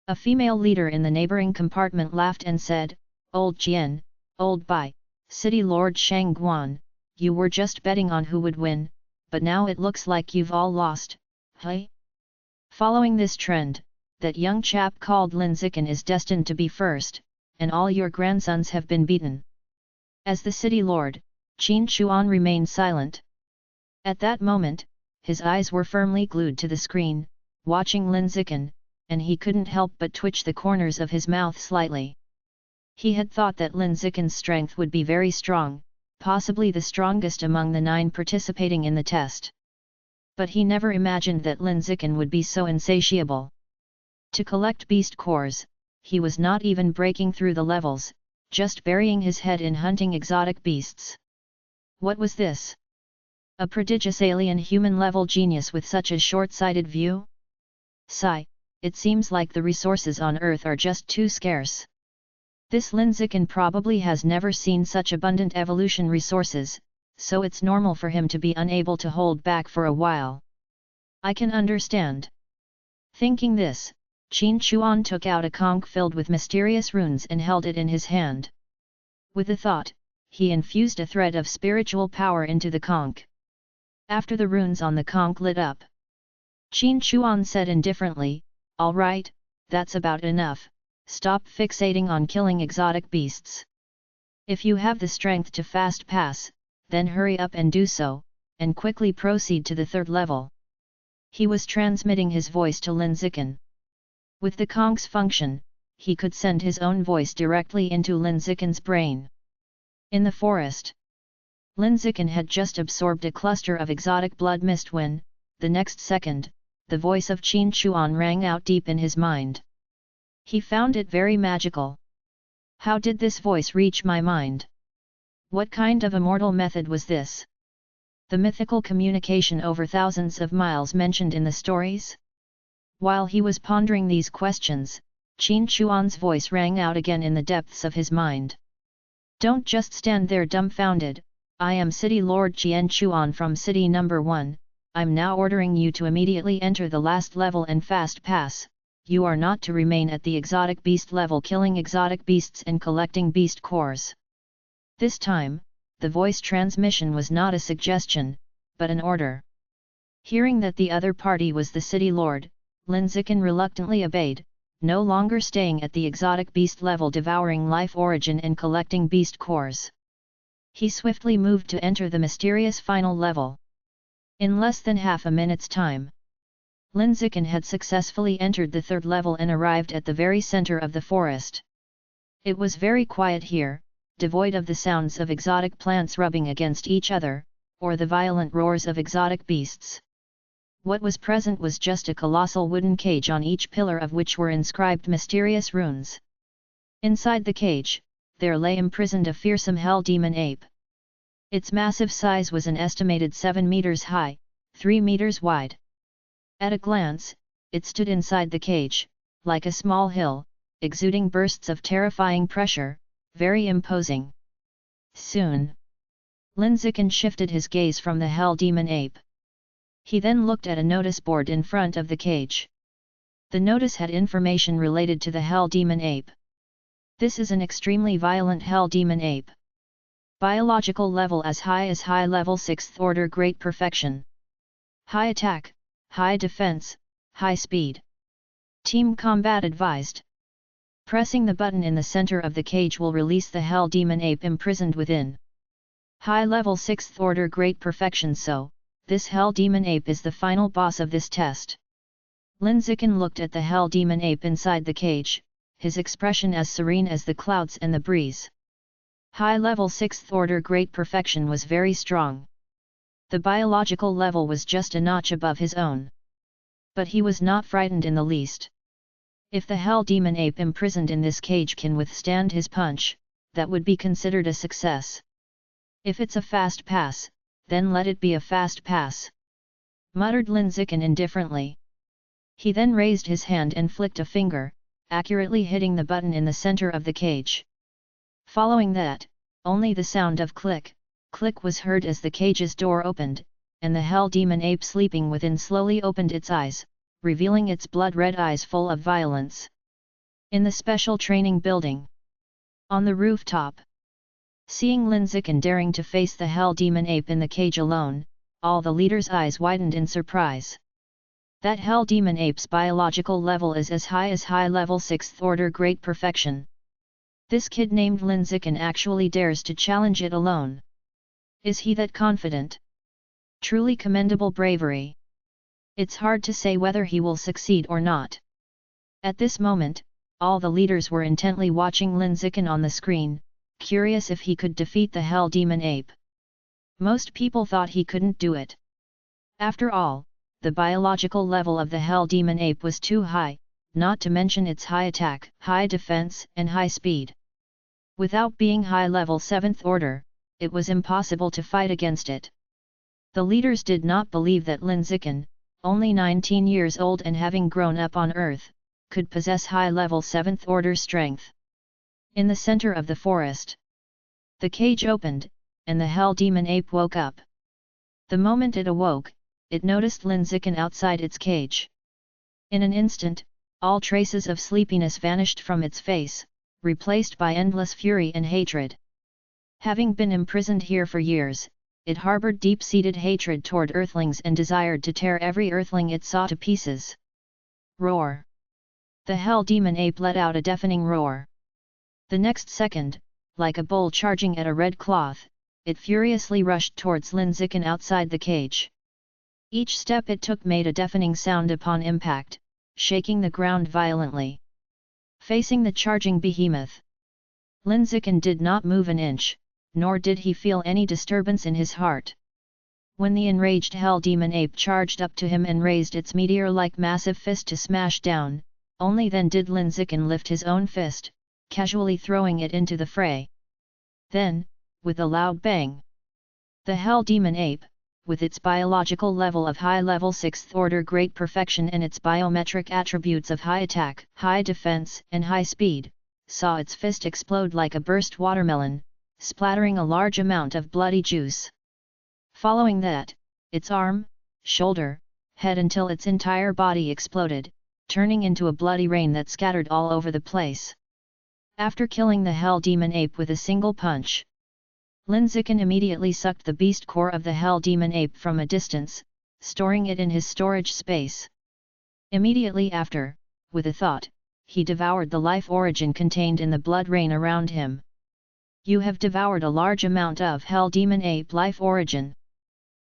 A female leader in the neighboring compartment laughed and said, Old Jian, Old Bai, City Lord Shangguan, you were just betting on who would win, but now it looks like you've all lost, hey? Following this trend, that young chap called Linziken is destined to be first, and all your grandsons have been beaten. As the city lord, Qin Chuan remained silent. At that moment, his eyes were firmly glued to the screen, watching Linziken, and he couldn't help but twitch the corners of his mouth slightly. He had thought that Linziken's strength would be very strong, possibly the strongest among the 9 participating in the test. But he never imagined that Linziken would be so insatiable. To collect beast cores, he was not even breaking through the levels, just burying his head in hunting exotic beasts. What was this? A prodigious alien human-level genius with such a short-sighted view? Sigh, it seems like the resources on Earth are just too scarce. This Linziken probably has never seen such abundant evolution resources, so it's normal for him to be unable to hold back for a while. I can understand. Thinking this, Qin Chuan took out a conch filled with mysterious runes and held it in his hand. With the thought, he infused a thread of spiritual power into the conch. After the runes on the conch lit up, Qin Chuan said indifferently, All right, that's about enough. Stop fixating on killing exotic beasts. If you have the strength to fast pass, then hurry up and do so, and quickly proceed to the 3rd level. He was transmitting his voice to Linziken. With the conch's function, he could send his own voice directly into Linziken's brain. In the forest, Linziken had just absorbed a cluster of exotic blood mist when, the next second, the voice of Qin Chuan rang out deep in his mind. He found it very magical. How did this voice reach my mind? What kind of immortal method was this? The mythical communication over thousands of miles mentioned in the stories? While he was pondering these questions, Qin Chuan's voice rang out again in the depths of his mind. Don't just stand there dumbfounded, I am City Lord Jian Chuan from City Number 1, I'm now ordering you to immediately enter the last level and fast pass. You are not to remain at the exotic beast level killing exotic beasts and collecting beast cores. This time, the voice transmission was not a suggestion, but an order. Hearing that the other party was the city lord, Linziken reluctantly obeyed, no longer staying at the exotic beast level devouring life origin and collecting beast cores. He swiftly moved to enter the mysterious final level. In less than half a minute's time, Linziken had successfully entered the 3rd level and arrived at the very center of the forest. It was very quiet here, devoid of the sounds of exotic plants rubbing against each other, or the violent roars of exotic beasts. What was present was just a colossal wooden cage on each pillar of which were inscribed mysterious runes. Inside the cage, there lay imprisoned a fearsome hell demon ape. Its massive size was an estimated 7 meters high, 3 meters wide. At a glance, it stood inside the cage, like a small hill, exuding bursts of terrifying pressure, very imposing. Soon, Lin Zikin shifted his gaze from the Hell Demon Ape. He then looked at a notice board in front of the cage. The notice had information related to the Hell Demon Ape. This is an extremely violent Hell Demon Ape. Biological level as high as high level 6th order great perfection. High attack, high defense, high speed. Team combat advised. Pressing the button in the center of the cage will release the Hell Demon Ape imprisoned within. High level 6th order great perfection. So, this Hell Demon Ape is the final boss of this test. Lin Zikin looked at the Hell Demon Ape inside the cage, his expression as serene as the clouds and the breeze. High level 6th order great perfection was very strong. The biological level was just a notch above his own. But he was not frightened in the least. If the Hell Demon Ape imprisoned in this cage can withstand his punch, that would be considered a success. If it's a fast pass, then let it be a fast pass, muttered Lin Zikin indifferently. He then raised his hand and flicked a finger, accurately hitting the button in the center of the cage. Following that, only the sound of click, click was heard as the cage's door opened, and the Hell Demon Ape sleeping within slowly opened its eyes, revealing its blood-red eyes full of violence. In the special training building. On the rooftop. Seeing Lin Zikin daring to face the Hell Demon Ape in the cage alone, all the leaders' eyes widened in surprise. That Hell Demon Ape's biological level is as high level 6th order great perfection. This kid named Lin Zikin actually dares to challenge it alone. Is he that confident? Truly commendable bravery. It's hard to say whether he will succeed or not. At this moment, all the leaders were intently watching Lin Zikin on the screen, curious if he could defeat the Hell Demon Ape. Most people thought he couldn't do it. After all, the biological level of the Hell Demon Ape was too high, not to mention its high attack, high defense and high speed. Without being high level 7th order, it was impossible to fight against it. The leaders did not believe that Lin Zikin, only 19 years old and having grown up on Earth, could possess high level 7th order strength. In the center of the forest, the cage opened, and the Hell Demon Ape woke up. The moment it awoke, it noticed Lin Zikin outside its cage. In an instant, all traces of sleepiness vanished from its face, replaced by endless fury and hatred. Having been imprisoned here for years, it harbored deep-seated hatred toward Earthlings and desired to tear every Earthling it saw to pieces. Roar! The Hell Demon Ape let out a deafening roar. The next second, like a bull charging at a red cloth, it furiously rushed towards Lin Zikin outside the cage. Each step it took made a deafening sound upon impact, shaking the ground violently. Facing the charging behemoth, Lin Zikin did not move an inch, nor did he feel any disturbance in his heart. When the enraged Hell Demon Ape charged up to him and raised its meteor-like massive fist to smash down, only then did Lin Zikin lift his own fist, casually throwing it into the fray. Then, with a loud bang, the Hell Demon Ape, with its biological level of high level 6th order great perfection and its biometric attributes of high attack, high defense and high speed, saw its fist explode like a burst watermelon, splattering a large amount of bloody juice. Following that, its arm, shoulder, head until its entire body exploded, turning into a bloody rain that scattered all over the place. After killing the Hell Demon Ape with a single punch, Lin Zikin immediately sucked the beast core of the Hell Demon Ape from a distance, storing it in his storage space. Immediately after, with a thought, he devoured the life origin contained in the blood rain around him. You have devoured a large amount of Hell Demon Ape life origin.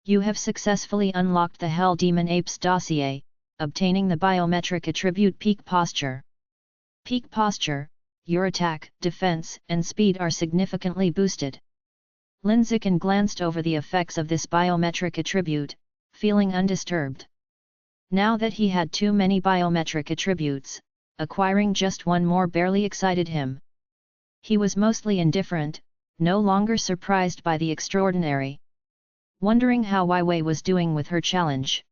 You have successfully unlocked the Hell Demon Ape's dossier, obtaining the biometric attribute Peak Posture. Peak Posture, your attack, defense and speed are significantly boosted. Lin Zikin glanced over the effects of this biometric attribute, feeling undisturbed. Now that he had too many biometric attributes, acquiring just one more barely excited him. He was mostly indifferent, no longer surprised by the extraordinary. Wondering how Wei Wei was doing with her challenge.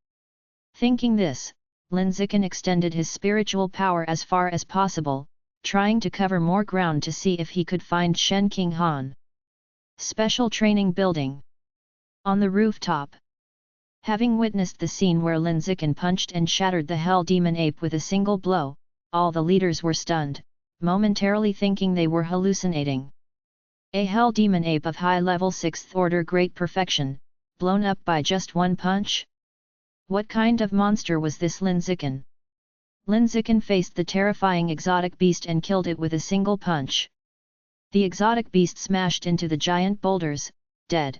Thinking this, Lin Zikin extended his spiritual power as far as possible, trying to cover more ground to see if he could find Shen King Han. Special Training Building. On the rooftop. Having witnessed the scene where Lin Zikin punched and shattered the Hell Demon Ape with a single blow, all the leaders were stunned, momentarily thinking they were hallucinating. A Hell Demon Ape of high-level 6th order great perfection, blown up by just one punch? What kind of monster was this Lin Zikin? Lin Zikin faced the terrifying exotic beast and killed it with a single punch. The exotic beast smashed into the giant boulders, dead.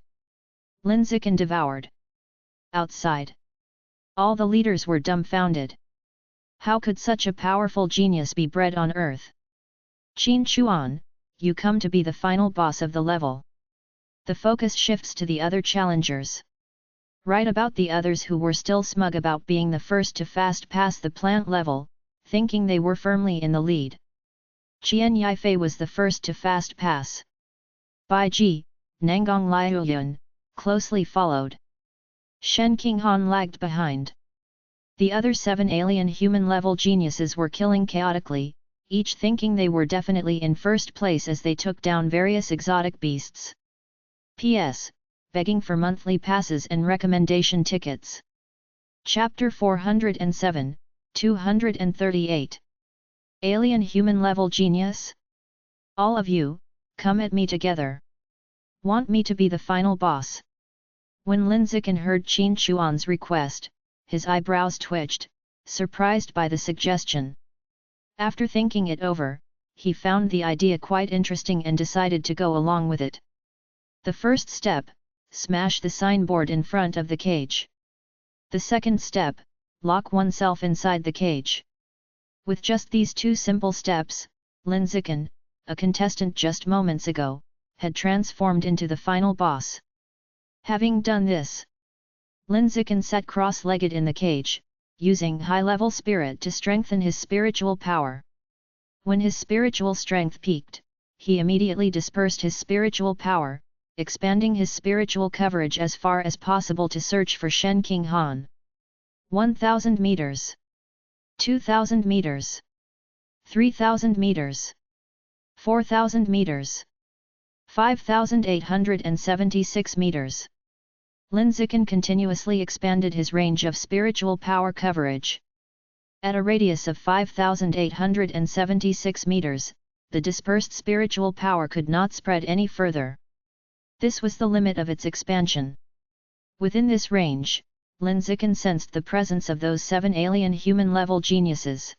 Lin Zikin devoured. Outside. All the leaders were dumbfounded. How could such a powerful genius be bred on Earth? Qin Chuan, you come to be the final boss of the level. The focus shifts to the other challengers. Right about the others who were still smug about being the first to fast pass the plant level, thinking they were firmly in the lead. Qian Yifei was the first to fast pass. Bai Ji, Nangang Liuyun, closely followed. Shen Qinghan lagged behind. The other 7 alien human-level geniuses were killing chaotically, each thinking they were definitely in first place as they took down various exotic beasts. P.S. Begging for monthly passes and recommendation tickets. Chapter 407, 238. Alien Human Level Genius? All of you, come at me together. Want me to be the final boss? When Lin Zikin heard Qin Chuan's request, his eyebrows twitched, surprised by the suggestion. After thinking it over, he found the idea quite interesting and decided to go along with it. The first step, smash the signboard in front of the cage. The second step, lock oneself inside the cage. With just these 2 simple steps, Lin Zikin, a contestant just moments ago, had transformed into the final boss. Having done this, Lin Zikin sat cross-legged in the cage, using high-level spirit to strengthen his spiritual power. When his spiritual strength peaked, he immediately dispersed his spiritual power, expanding his spiritual coverage as far as possible to search for Shen Qinghan. 1,000 meters. 2,000 meters. 3,000 meters. 4,000 meters. 5,876 meters. Lin Zikin continuously expanded his range of spiritual power coverage. At a radius of 5,876 meters, the dispersed spiritual power could not spread any further. This was the limit of its expansion. Within this range, Lin Zikin sensed the presence of those 7 alien human-level geniuses.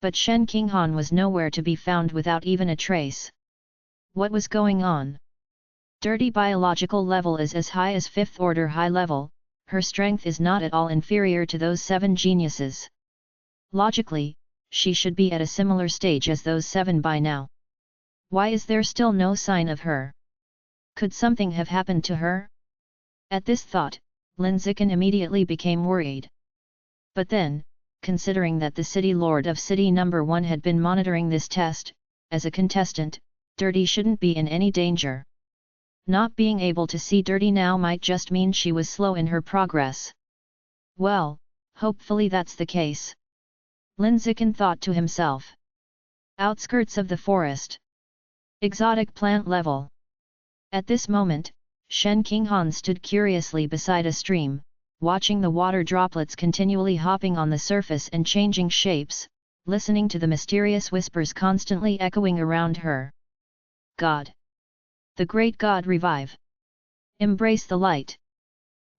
But Shen Qinghan was nowhere to be found without even a trace. What was going on? Dirty biological level is as high as 5th order high level, her strength is not at all inferior to those 7 geniuses. Logically, she should be at a similar stage as those 7 by now. Why is there still no sign of her? Could something have happened to her? At this thought, Lin Zikin immediately became worried. But then, considering that the city lord of city number 1 had been monitoring this test, as a contestant, Dirty shouldn't be in any danger. Not being able to see Dirty now might just mean she was slow in her progress. Well, hopefully that's the case. Lin Zikin thought to himself. Outskirts of the forest. Exotic plant level. At this moment, Shen Qinghan stood curiously beside a stream, watching the water droplets continually hopping on the surface and changing shapes, listening to the mysterious whispers constantly echoing around her. God! The great God revive! Embrace the light!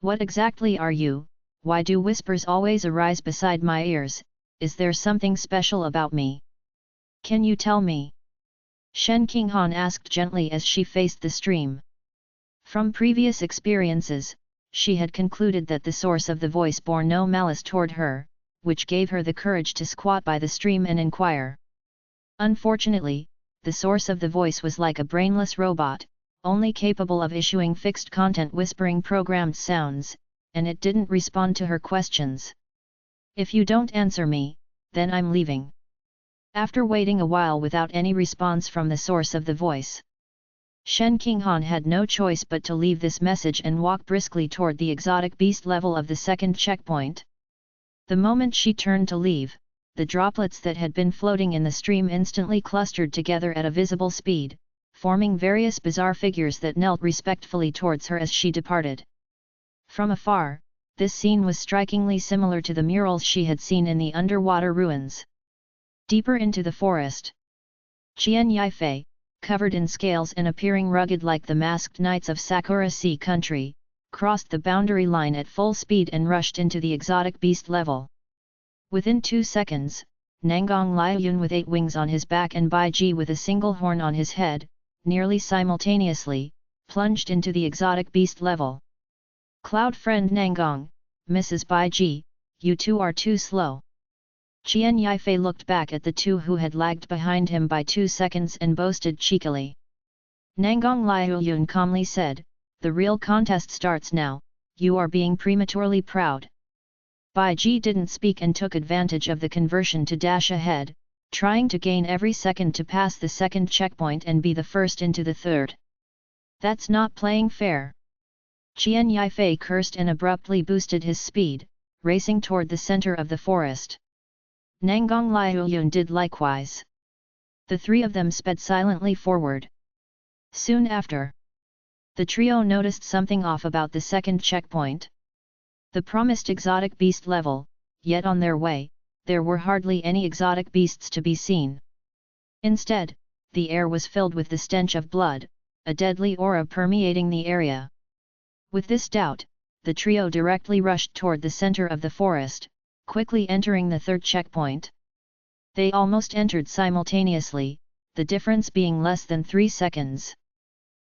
What exactly are you? Why do whispers always arise beside my ears? Is there something special about me? Can you tell me? Shen Qinghan asked gently as she faced the stream. From previous experiences, she had concluded that the source of the voice bore no malice toward her, which gave her the courage to squat by the stream and inquire. Unfortunately, the source of the voice was like a brainless robot, only capable of issuing fixed content whispering programmed sounds, and it didn't respond to her questions. If you don't answer me, then I'm leaving. After waiting a while without any response from the source of the voice, Shen Qinghan had no choice but to leave this message and walk briskly toward the exotic beast level of the second checkpoint. The moment she turned to leave, the droplets that had been floating in the stream instantly clustered together at a visible speed, forming various bizarre figures that knelt respectfully towards her as she departed. From afar, this scene was strikingly similar to the murals she had seen in the underwater ruins. Deeper into the forest, Qian Yifei, covered in scales and appearing rugged like the masked knights of Sakura Sea country, crossed the boundary line at full speed and rushed into the exotic beast level. Within 2 seconds, Nangang Liuyun with 8 wings on his back and Bai Ji with a single horn on his head, nearly simultaneously, plunged into the exotic beast level. Cloud friend Nangang, Mrs. Bai Ji, you two are too slow. Qian Yifei looked back at the two who had lagged behind him by 2 seconds and boasted cheekily. Nangang Liuyun calmly said, the real contest starts now, you are being prematurely proud. Bai Ji didn't speak and took advantage of the conversion to dash ahead, trying to gain every second to pass the second checkpoint and be the first into the third. That's not playing fair. Qian Yifei cursed and abruptly boosted his speed, racing toward the center of the forest. Nangang Liuyun did likewise. The three of them sped silently forward. Soon after, the trio noticed something off about the second checkpoint. The promised exotic beast level, yet on their way, there were hardly any exotic beasts to be seen. Instead, the air was filled with the stench of blood, a deadly aura permeating the area. With this doubt, the trio directly rushed toward the center of the forest, quickly entering the third checkpoint. They almost entered simultaneously, the difference being less than 3 seconds.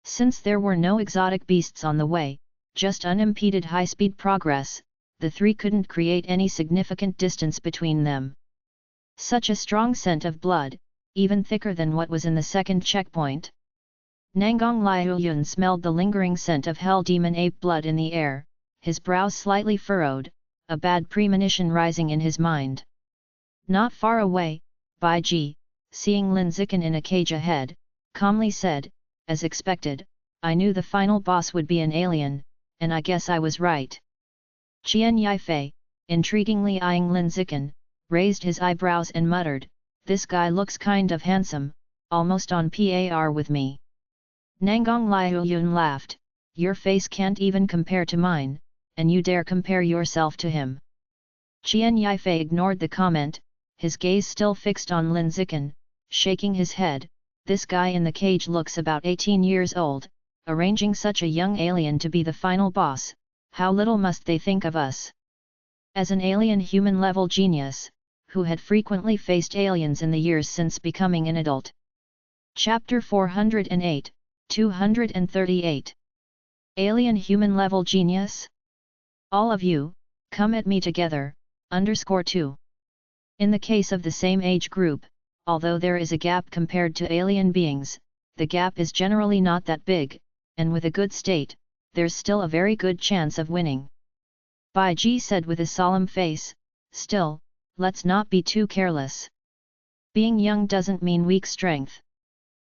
Since there were no exotic beasts on the way, just unimpeded high-speed progress, the three couldn't create any significant distance between them. Such a strong scent of blood, even thicker than what was in the second checkpoint. Nangang Liuyun smelled the lingering scent of hell demon ape blood in the air, his brows slightly furrowed, a bad premonition rising in his mind. Not far away, Bai Ji, seeing Lin Zikan in a cage ahead, calmly said, as expected, I knew the final boss would be an alien, and I guess I was right. Qian Yifei, intriguingly eyeing Lin Zikan, raised his eyebrows and muttered, this guy looks kind of handsome, almost on par with me. Nangang Liuyun laughed, your face can't even compare to mine, and you dare compare yourself to him. Qian Yifei ignored the comment, his gaze still fixed on Lin Zikan, shaking his head, this guy in the cage looks about 18 years old, arranging such a young alien to be the final boss, how little must they think of us. As an alien human-level genius, who had frequently faced aliens in the years since becoming an adult. Chapter 408, 238. Alien human-level genius? All of you, come at me together, _2. In the case of the same age group, although there is a gap compared to alien beings, the gap is generally not that big, and with a good state, there's still a very good chance of winning. Bai Ji said with a solemn face, still, let's not be too careless. Being young doesn't mean weak strength.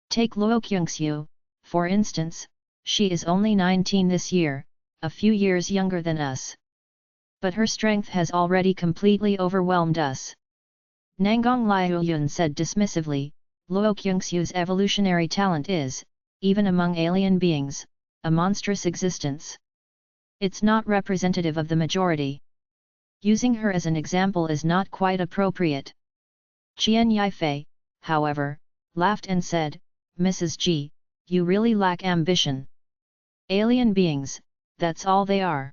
Take Luo Kyungsu, for instance, she is only 19 this year, a few years younger than us. But her strength has already completely overwhelmed us. Nangang Liuyun said dismissively, Luo Kyungsu's evolutionary talent is, even among alien beings, a monstrous existence. It's not representative of the majority. Using her as an example is not quite appropriate. Qian Yifei, however, laughed and said, Mrs. Ji, you really lack ambition. Alien beings, that's all they are.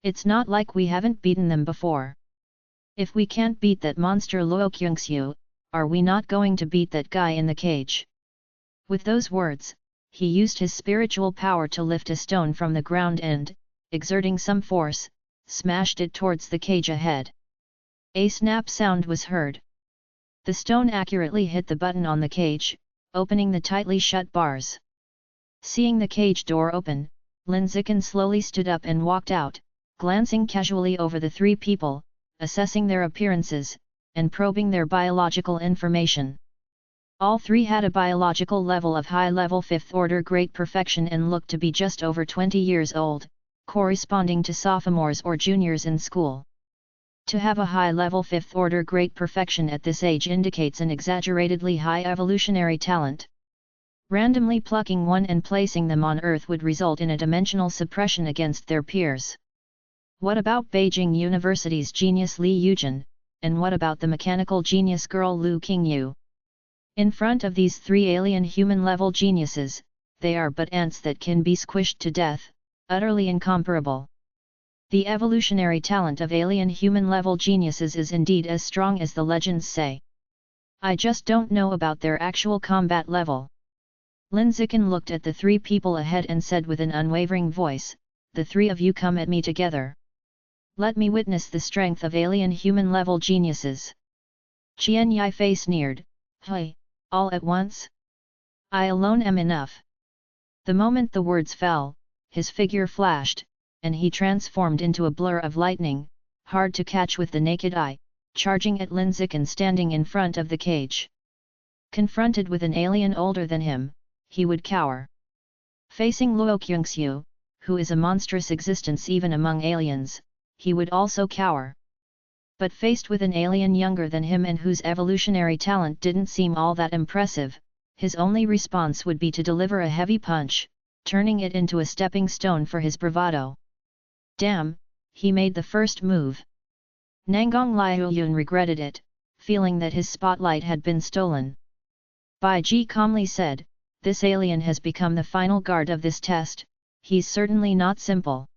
It's not like we haven't beaten them before. If we can't beat that monster Luo Kyungsu, are we not going to beat that guy in the cage? With those words, he used his spiritual power to lift a stone from the ground and, exerting some force, smashed it towards the cage ahead. A snap sound was heard. The stone accurately hit the button on the cage, opening the tightly shut bars. Seeing the cage door open, Lin Zikan slowly stood up and walked out, glancing casually over the three people, assessing their appearances, and probing their biological information. All three had a biological level of high-level 5th order great perfection and looked to be just over 20 years old, corresponding to sophomores or juniors in school. To have a high-level 5th order great perfection at this age indicates an exaggeratedly high evolutionary talent. Randomly plucking one and placing them on Earth would result in a dimensional suppression against their peers. What about Beijing University's genius Li Yujin, and what about the mechanical genius girl Lu Qingyu? In front of these three alien human-level geniuses, they are but ants that can be squished to death, utterly incomparable. The evolutionary talent of alien human-level geniuses is indeed as strong as the legends say. I just don't know about their actual combat level. Lin Zikin looked at the three people ahead and said with an unwavering voice, "The three of you come at me together. Let me witness the strength of alien human-level geniuses." Qian Yifei sneered, "Hui, all at once? I alone am enough." The moment the words fell, his figure flashed, and he transformed into a blur of lightning, hard to catch with the naked eye, charging at Lin Zikin standing in front of the cage. Confronted with an alien older than him, he would cower. Facing Luo Qingxiu, who is a monstrous existence even among aliens, he would also cower. But faced with an alien younger than him and whose evolutionary talent didn't seem all that impressive, his only response would be to deliver a heavy punch, turning it into a stepping stone for his bravado. Damn, he made the first move. Nangang Liuyun regretted it, feeling that his spotlight had been stolen. Bai Ji calmly said, "This alien has become the final guard of this test, he's certainly not simple.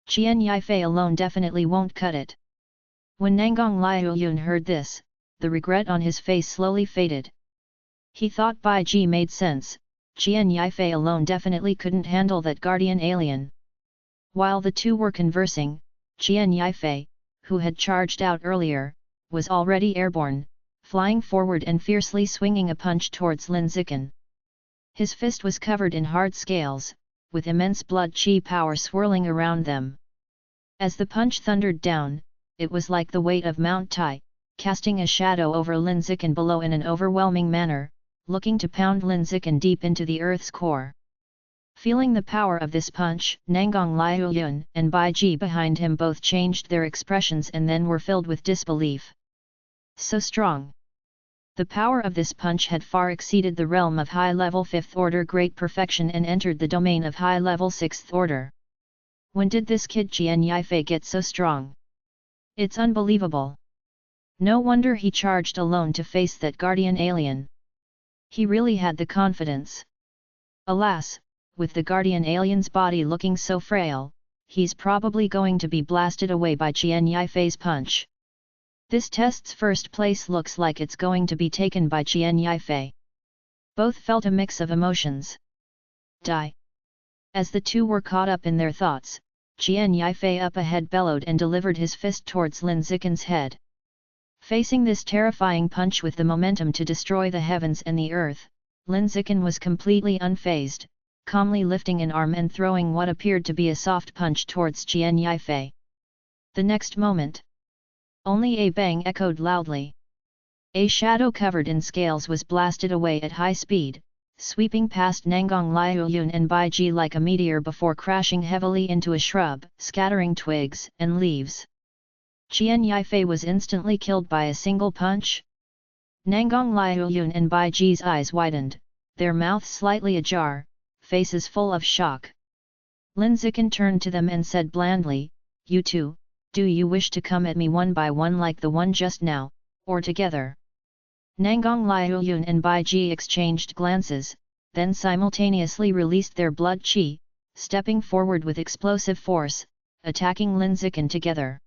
Qian Yifei alone definitely won't cut it." When Nangang Liuyun heard this, the regret on his face slowly faded. He thought Bai Ji made sense, Qian Yifei alone definitely couldn't handle that guardian alien. While the two were conversing, Qian Yifei, who had charged out earlier, was already airborne, flying forward and fiercely swinging a punch towards Lin Zikin. His fist was covered in hard scales, with immense blood chi power swirling around them. As the punch thundered down, it was like the weight of Mount Tai, casting a shadow over Lin Zikin below in an overwhelming manner, looking to pound Lin Zikin deep into the earth's core. Feeling the power of this punch, Nangang Liuyun and Bai Ji behind him both changed their expressions and then were filled with disbelief. So strong! The power of this punch had far exceeded the realm of high-level 5th order great perfection and entered the domain of high-level 6th order. When did this kid Qian Yifei get so strong? It's unbelievable. No wonder he charged alone to face that guardian alien. He really had the confidence. Alas, with the guardian alien's body looking so frail, he's probably going to be blasted away by Qian Yifei's punch. This test's first place looks like it's going to be taken by Qian Yifei. Both felt a mix of emotions. Die! As the two were caught up in their thoughts, Qian Yifei up ahead bellowed and delivered his fist towards Lin Zikin's head. Facing this terrifying punch with the momentum to destroy the heavens and the earth, Lin Zikin was completely unfazed, calmly lifting an arm and throwing what appeared to be a soft punch towards Qian Yifei. The next moment, only a bang echoed loudly. A shadow covered in scales was blasted away at high speed, sweeping past Nangang Liuyun and Bai Ji like a meteor before crashing heavily into a shrub, scattering twigs and leaves. Qian Yifei was instantly killed by a single punch. Nangang Liuyun and Bai Ji's eyes widened, their mouths slightly ajar, faces full of shock. Lin Zikin turned to them and said blandly, "You two, do you wish to come at me one by one like the one just now, or together?" Nangang Liuyun and Bai Ji exchanged glances, then simultaneously released their blood chi, stepping forward with explosive force, attacking Lin Zikin together.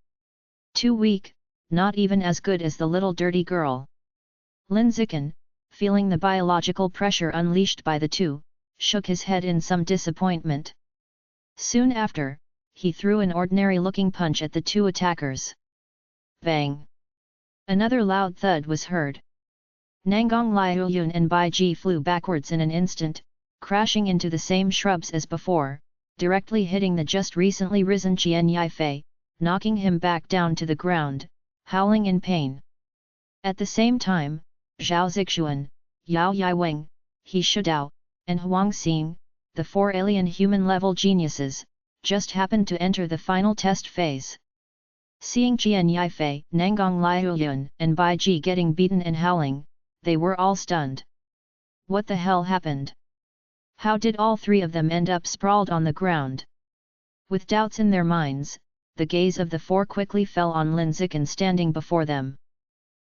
Too weak, not even as good as the little dirty girl. Lin Zikin, feeling the biological pressure unleashed by the two, shook his head in some disappointment. Soon after, he threw an ordinary-looking punch at the two attackers. Bang! Another loud thud was heard. Nangang Liuyun and Bai Ji flew backwards in an instant, crashing into the same shrubs as before, directly hitting the just recently risen Qian Yifei, knocking him back down to the ground, howling in pain. At the same time, Zhao Zixuan, Yao Yiweng, He Shudao, and Huang Xing, the four alien human-level geniuses, just happened to enter the final test phase. Seeing Qian Yifei, Nangang Liuyun and Bai Ji getting beaten and howling, they were all stunned. What the hell happened? How did all three of them end up sprawled on the ground? With doubts in their minds, the gaze of the four quickly fell on Lin Zikin standing before them.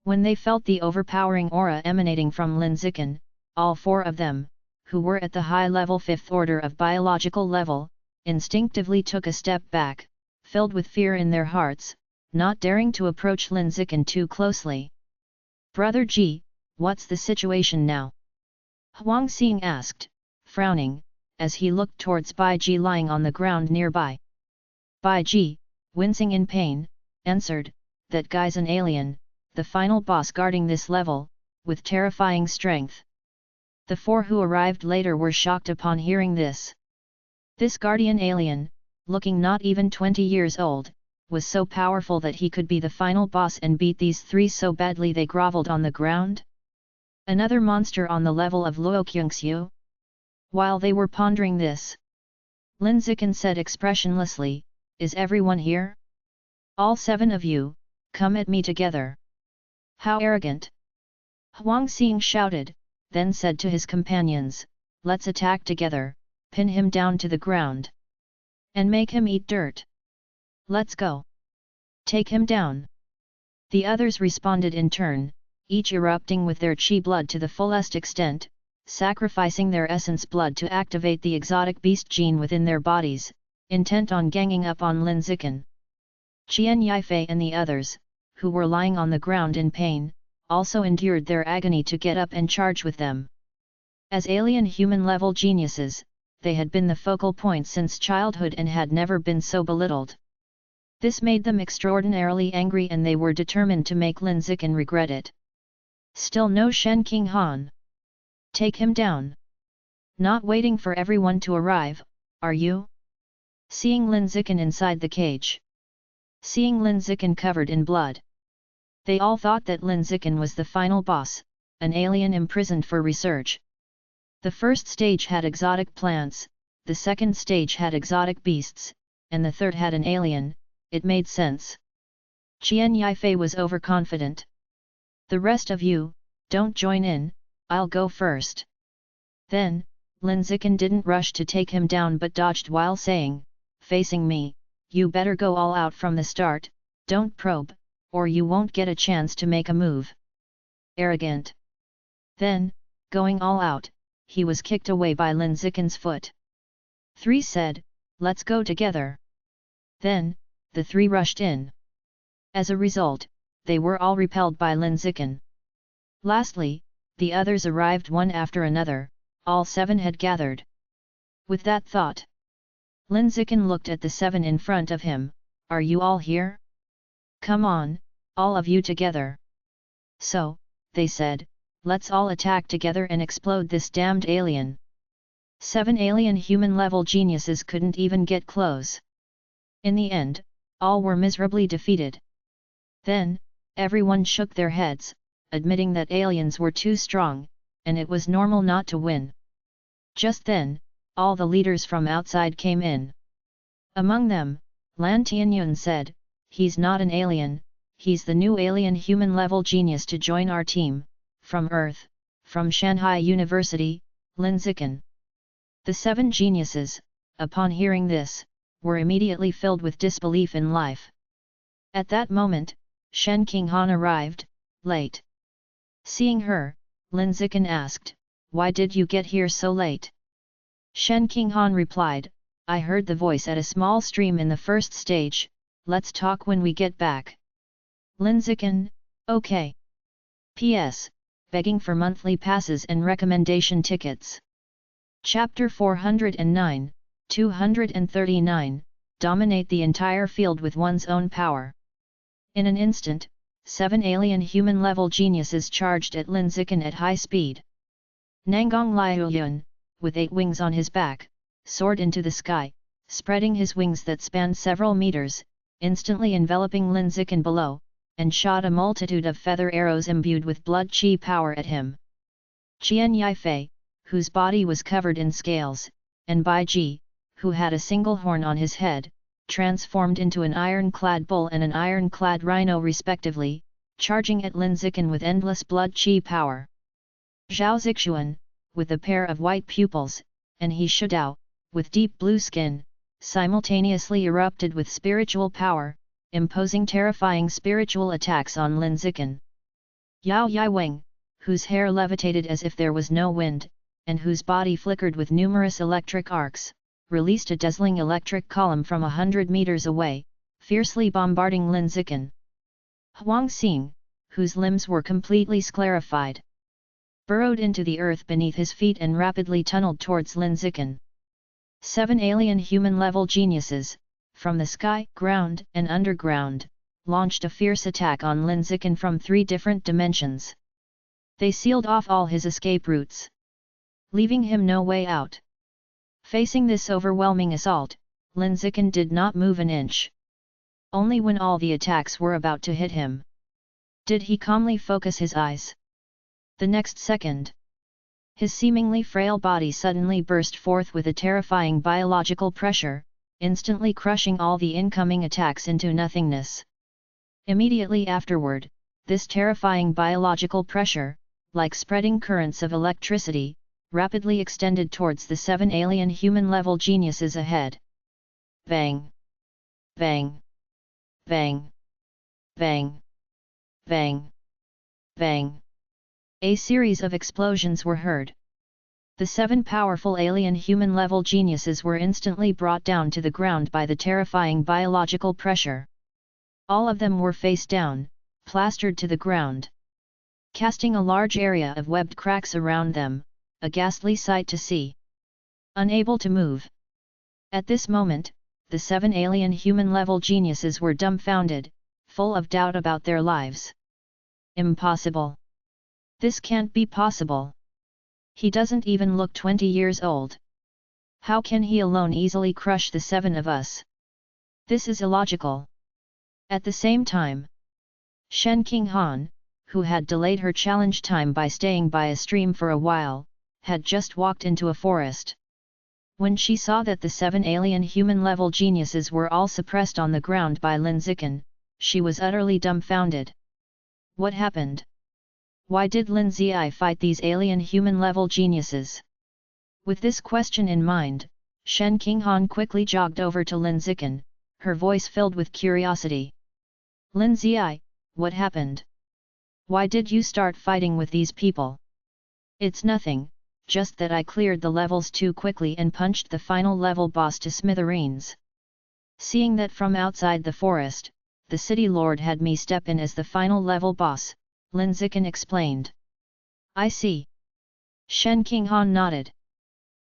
When they felt the overpowering aura emanating Lin Zikin, all four of them, who were at the high-level fifth order of biological level, instinctively took a step back, filled with fear in their hearts, not daring to approach Lin Zikin too closely. "Brother Ji, what's the situation now?" Huang Xing asked, frowning, as he looked towards Bai Ji lying on the ground nearby. Bai Ji, wincing in pain, answered, "That guy's an alien, the final boss guarding this level, with terrifying strength." The four who arrived later were shocked upon hearing this. This guardian alien, looking not even 20 years old, was so powerful that he could be the final boss and beat these three so badly they groveled on the ground? Another monster on the level of Luo Qingxiu? While they were pondering this, Lin Zikin said expressionlessly, "Is everyone here? All 7 of you, come at me together." "How arrogant!" Huang Xing shouted, then said to his companions, "Let's attack together, pin him down to the ground. And make him eat dirt. Let's go. Take him down." The others responded in turn, each erupting with their chi blood to the fullest extent, sacrificing their essence blood to activate the exotic beast gene within their bodies, intent on ganging up on Lin Zikin. Qian Yifei and the others, who were lying on the ground in pain, also endured their agony to get up and charge with them. As alien human-level geniuses, they had been the focal point since childhood and had never been so belittled. This made them extraordinarily angry and they were determined to make Lin Zikin regret it. "Still no Shen King Han? Take him down. Not waiting for everyone to arrive, are you?" Seeing Lin Zikin inside the cage. Seeing Lin Zikin covered in blood. They all thought that Lin Zikin was the final boss, an alien imprisoned for research. The first stage had exotic plants, the second stage had exotic beasts, and the third had an alien. It made sense. Qian Yifei was overconfident. "The rest of you, don't join in, I'll go first." Then, Lin Zikin didn't rush to take him down but dodged while saying, "Facing me, you better go all out from the start, don't probe, or you won't get a chance to make a move." Arrogant. Then, going all out, he was kicked away by Lin Zikin's foot. 3 said, "Let's go together." Then, the 3 rushed in. As a result, they were all repelled by Lin Zikin. Lastly, the others arrived one after another, all 7 had gathered. With that thought, Lin Zikin looked at the 7 in front of him, "Are you all here? Come on, all of you together." "So," they said, "let's all attack together and explode this damned alien." 7 alien human-level geniuses couldn't even get close. In the end, all were miserably defeated. Then, everyone shook their heads, admitting that aliens were too strong, and it was normal not to win. Just then, all the leaders from outside came in. Among them, Lan Tianyun said, "He's not an alien, he's the new alien human-level genius to join our team, from Earth, from Shanghai University, Lin Zikin." The 7 geniuses, upon hearing this, were immediately filled with disbelief in life. At that moment, Shen King Han arrived, late. Seeing her, Lin Zikin asked, "Why did you get here so late?" Shen King Han replied, "I heard the voice at a small stream in the first stage, let's talk when we get back." Lin Zikin, "Okay. P.S. Begging for monthly passes and recommendation tickets." Chapter 409, 239, Dominate the entire field with one's own power. In an instant, 7 alien human-level geniuses charged at Lin Zikin at high speed. Nangang Liuyun, with 8 wings on his back, soared into the sky, spreading his wings that spanned several meters, instantly enveloping Lin Zikin below, and shot a multitude of feather arrows imbued with blood chi power at him. Qian Yifei, whose body was covered in scales, and Bai Ji, who had a single horn on his head, transformed into an iron-clad bull and an iron-clad rhino respectively, charging at Lin Zikin with endless blood chi power. Zhao Zixuan, with a pair of white pupils, and he Shudao, with deep blue skin, simultaneously erupted with spiritual power, imposing terrifying spiritual attacks on Lin Zikan. Yao Yiweng, whose hair levitated as if there was no wind, and whose body flickered with numerous electric arcs, released a dazzling electric column from 100 meters away, fiercely bombarding Lin Zikan. Huang Xing, whose limbs were completely sclerified, burrowed into the earth beneath his feet and rapidly tunneled towards Lin Zikan. 7 alien human-level geniuses, from the sky, ground, and underground, launched a fierce attack on Lin Zikan from 3 different dimensions. They sealed off all his escape routes, leaving him no way out. Facing this overwhelming assault, Lin Zikan did not move an inch. Only when all the attacks were about to hit him did he calmly focus his eyes. The next second, his seemingly frail body suddenly burst forth with a terrifying biological pressure, instantly crushing all the incoming attacks into nothingness. Immediately afterward, this terrifying biological pressure, like spreading currents of electricity, rapidly extended towards the 7 alien human-level geniuses ahead. Bang! Bang! Bang! Bang! Bang! Bang! A series of explosions were heard. The 7 powerful alien human-level geniuses were instantly brought down to the ground by the terrifying biological pressure. All of them were face down, plastered to the ground, casting a large area of webbed cracks around them, a ghastly sight to see. Unable to move. At this moment, the 7 alien human-level geniuses were dumbfounded, full of doubt about their lives. Impossible. This can't be possible. He doesn't even look 20 years old. How can he alone easily crush the 7 of us? This is illogical. At the same time, Shen Qinghan, who had delayed her challenge time by staying by a stream for a while, had just walked into a forest. When she saw that the 7 alien human-level geniuses were all suppressed on the ground by Lin Zikan, she was utterly dumbfounded. What happened? Why did Lin Ziyi fight these alien human-level geniuses? With this question in mind, Shen Qinghan quickly jogged over to Lin Zikan, her voice filled with curiosity. Lin Ziyi, what happened? Why did you start fighting with these people? It's nothing, just that I cleared the levels too quickly and punched the final level boss to smithereens. Seeing that from outside the forest, the city lord had me step in as the final level boss, Lin Zikan explained. I see. Shen Qinghan nodded.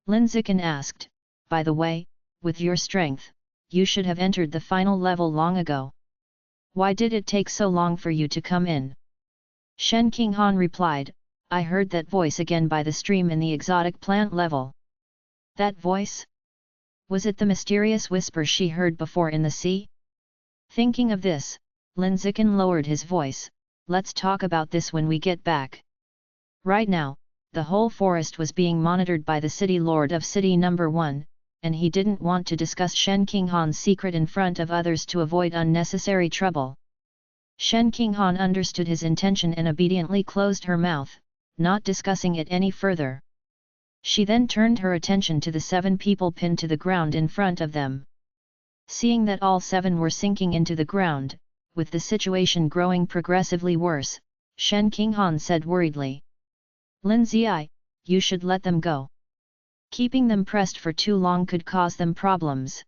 Lin Zikan asked, by the way, with your strength, you should have entered the final level long ago. Why did it take so long for you to come in? Shen Qinghan replied, I heard that voice again by the stream in the exotic plant level. That voice? Was it the mysterious whisper she heard before in the sea? Thinking of this, Lin Zikan lowered his voice, let's talk about this when we get back. Right now, the whole forest was being monitored by the city lord of city number 1, and he didn't want to discuss Shen Qinghan's secret in front of others to avoid unnecessary trouble. Shen Qinghan understood his intention and obediently closed her mouth, not discussing it any further. She then turned her attention to the 7 people pinned to the ground in front of them. Seeing that all 7 were sinking into the ground, with the situation growing progressively worse, Shen Qinghan said worriedly. Lin Ziyi, you should let them go. Keeping them pressed for too long could cause them problems.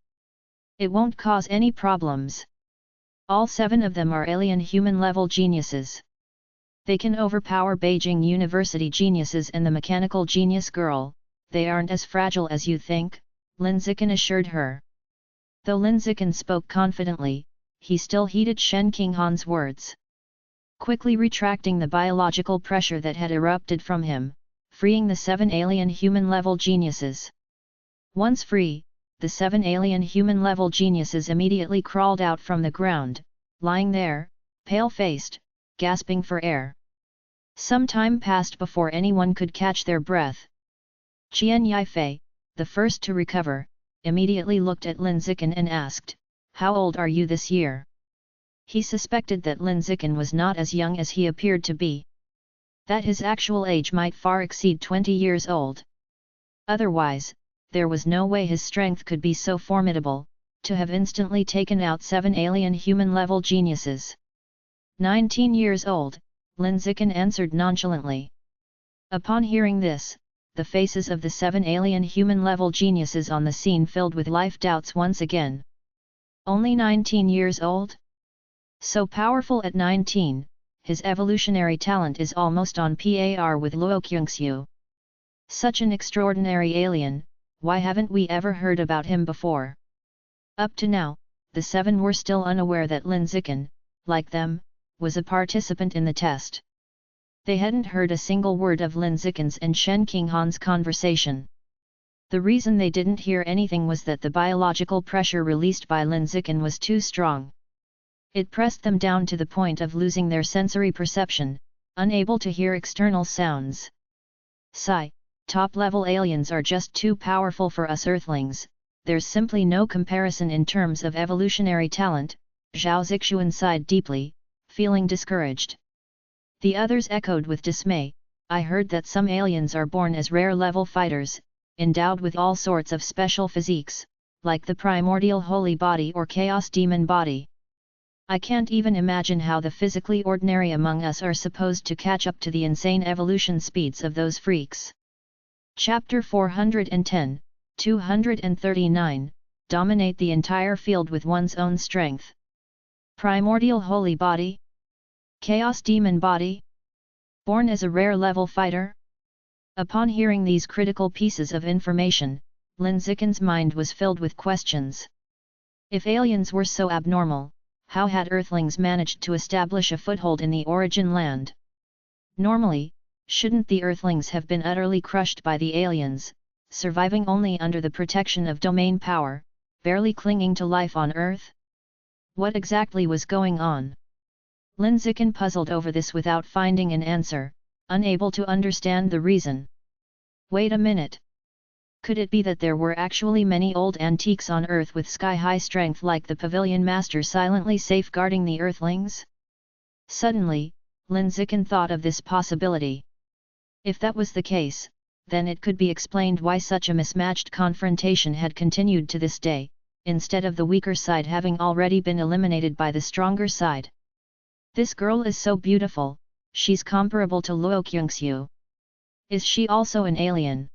It won't cause any problems. All 7 of them are alien human-level geniuses. They can overpower Beijing University geniuses and the mechanical genius girl, they aren't as fragile as you think, Lin Zikan assured her. Though Lin Zikan spoke confidently, he still heeded Shen Qinghan's words. Quickly retracting the biological pressure that had erupted from him, freeing the 7 alien human-level geniuses. Once free, the 7 alien human-level geniuses immediately crawled out from the ground, lying there, pale-faced, gasping for air. Some time passed before anyone could catch their breath. Qian Yifei, the first to recover, immediately looked at Lin Zikan and asked, how old are you this year? He suspected that Lin Zikan was not as young as he appeared to be. That his actual age might far exceed 20 years old. Otherwise, there was no way his strength could be so formidable, to have instantly taken out 7 alien human-level geniuses. 19 years old, Lin Zikin answered nonchalantly. Upon hearing this, the faces of the 7 alien human-level geniuses on the scene filled with life doubts once again. Only 19 years old? So powerful at 19, his evolutionary talent is almost on par with Luo Qingxiu. Such an extraordinary alien, why haven't we ever heard about him before? Up to now, the 7 were still unaware that Lin Zikin, like them, was a participant in the test. They hadn't heard a single word of Lin Zikin's and Shen Qinghan's conversation. The reason they didn't hear anything was that the biological pressure released by Lin Zikin was too strong. It pressed them down to the point of losing their sensory perception, unable to hear external sounds. Sigh, top-level aliens are just too powerful for us Earthlings, there's simply no comparison in terms of evolutionary talent, Zhao Zixuan sighed deeply, feeling discouraged. The others echoed with dismay, I heard that some aliens are born as rare-level fighters, endowed with all sorts of special physiques, like the primordial holy body or chaos demon body. I can't even imagine how the physically ordinary among us are supposed to catch up to the insane evolution speeds of those freaks. Chapter 410, 239, Dominate the entire field with one's own strength. Primordial holy body? Chaos demon body? Born as a rare-level fighter? Upon hearing these critical pieces of information, Lin Zikin's mind was filled with questions. If aliens were so abnormal, how had Earthlings managed to establish a foothold in the origin land? Normally, shouldn't the Earthlings have been utterly crushed by the aliens, surviving only under the protection of domain power, barely clinging to life on Earth? What exactly was going on? Lin Zikin puzzled over this without finding an answer, unable to understand the reason. Wait a minute. Could it be that there were actually many old antiques on Earth with sky-high strength like the Pavilion Master silently safeguarding the Earthlings? Suddenly, Lin Zikin thought of this possibility. If that was the case, then it could be explained why such a mismatched confrontation had continued to this day, instead of the weaker side having already been eliminated by the stronger side. This girl is so beautiful, she's comparable to Luo Qingxiu. Is she also an alien?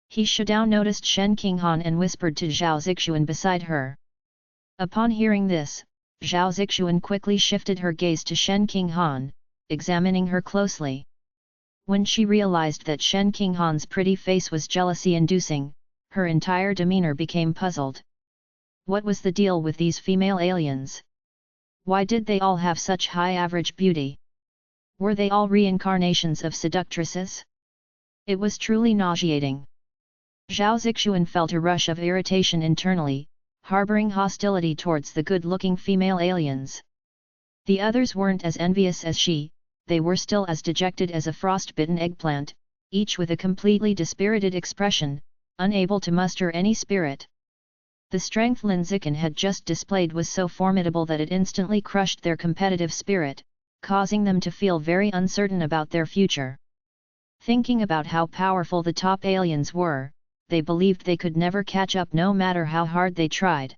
He Shadao noticed Shen Qinghan and whispered to Zhao Zixuan beside her. Upon hearing this, Zhao Zixuan quickly shifted her gaze to Shen Qinghan, examining her closely. When she realized that Shen Qinghan's pretty face was jealousy-inducing, her entire demeanor became puzzled. What was the deal with these female aliens? Why did they all have such high average beauty? Were they all reincarnations of seductresses? It was truly nauseating. Zhao Zixuan felt a rush of irritation internally, harboring hostility towards the good-looking female aliens. The others weren't as envious as she, they were still as dejected as a frostbitten eggplant, each with a completely dispirited expression, unable to muster any spirit. The strength Lin Zikin had just displayed was so formidable that it instantly crushed their competitive spirit, causing them to feel very uncertain about their future. Thinking about how powerful the top aliens were, they believed they could never catch up no matter how hard they tried.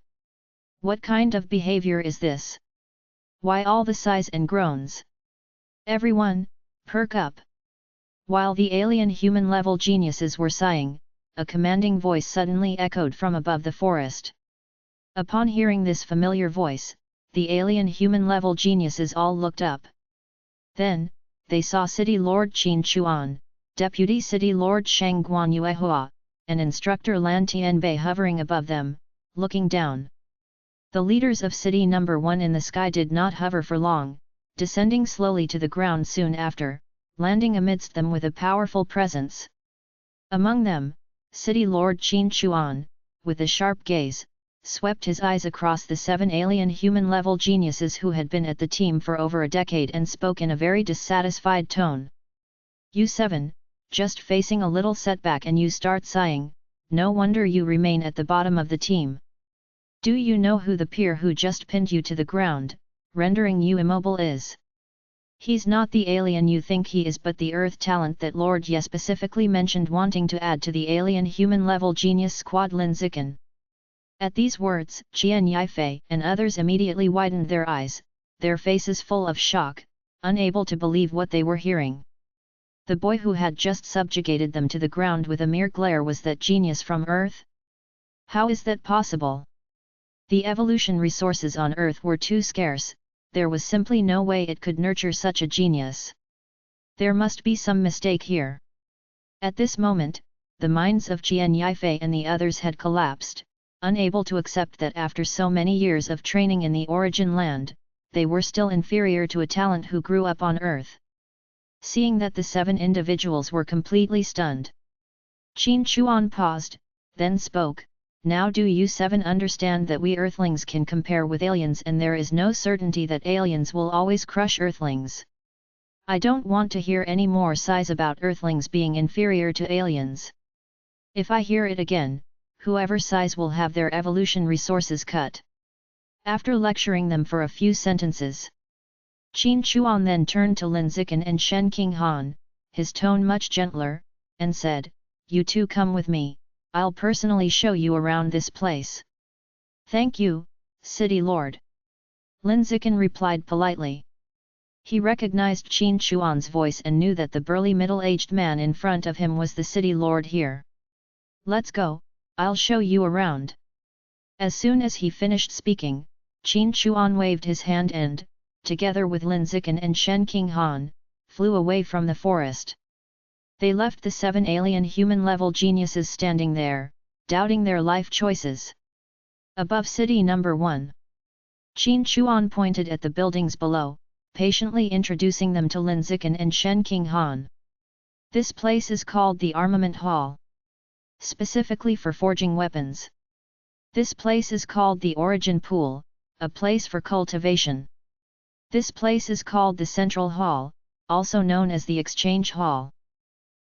What kind of behavior is this? Why all the sighs and groans? Everyone, perk up! While the alien human-level geniuses were sighing, a commanding voice suddenly echoed from above the forest. Upon hearing this familiar voice, the alien human-level geniuses all looked up. Then, they saw City Lord Qin Chuan, Deputy City Lord Shang Guan Yuehua, and Instructor Lan Tianbei hovering above them, looking down. The leaders of City No. 1 in the sky did not hover for long, descending slowly to the ground soon after, landing amidst them with a powerful presence. Among them, City Lord Qin Chuan, with a sharp gaze, swept his eyes across the 7 alien human-level geniuses who had been at the team for over a decade and spoke in a very dissatisfied tone. You 7, just facing a little setback and you start sighing, no wonder you remain at the bottom of the team. Do you know who the peer who just pinned you to the ground, rendering you immobile is? He's not the alien you think he is, but the Earth talent that Lord Ye specifically mentioned wanting to add to the alien human level genius squad Lin Zikan. At these words, Qian Yifei and others immediately widened their eyes, their faces full of shock, unable to believe what they were hearing. The boy who had just subjugated them to the ground with a mere glare was that genius from Earth? How is that possible? The evolution resources on Earth were too scarce, there was simply no way it could nurture such a genius. There must be some mistake here. At this moment, the minds of Qian Yifei and the others had collapsed, unable to accept that after so many years of training in the origin land, they were still inferior to a talent who grew up on Earth. Seeing that the 7 individuals were completely stunned, Qin Chuan paused, then spoke, "Now do you 7 understand that we Earthlings can compare with aliens and there is no certainty that aliens will always crush Earthlings? I don't want to hear any more sighs about Earthlings being inferior to aliens. If I hear it again, whoever sighs will have their evolution resources cut." After lecturing them for a few sentences, Qin Chuan then turned to Lin Zikan and Shen Qinghan, his tone much gentler, and said, "You two come with me, I'll personally show you around this place." "Thank you, City Lord." Lin Zikan replied politely. He recognized Qin Chuan's voice and knew that the burly middle-aged man in front of him was the City Lord here. "Let's go, I'll show you around." As soon as he finished speaking, Qin Chuan waved his hand and, together with Lin Zikan and Shen Qinghan, flew away from the forest. They left the 7 alien human-level geniuses standing there, doubting their life choices. Above City Number 1. Qin Chuan pointed at the buildings below, patiently introducing them to Lin Zikan and Shen Qinghan. "This place is called the Armament Hall. Specifically for forging weapons. This place is called the Origin Pool, a place for cultivation. This place is called the Central Hall, also known as the Exchange Hall.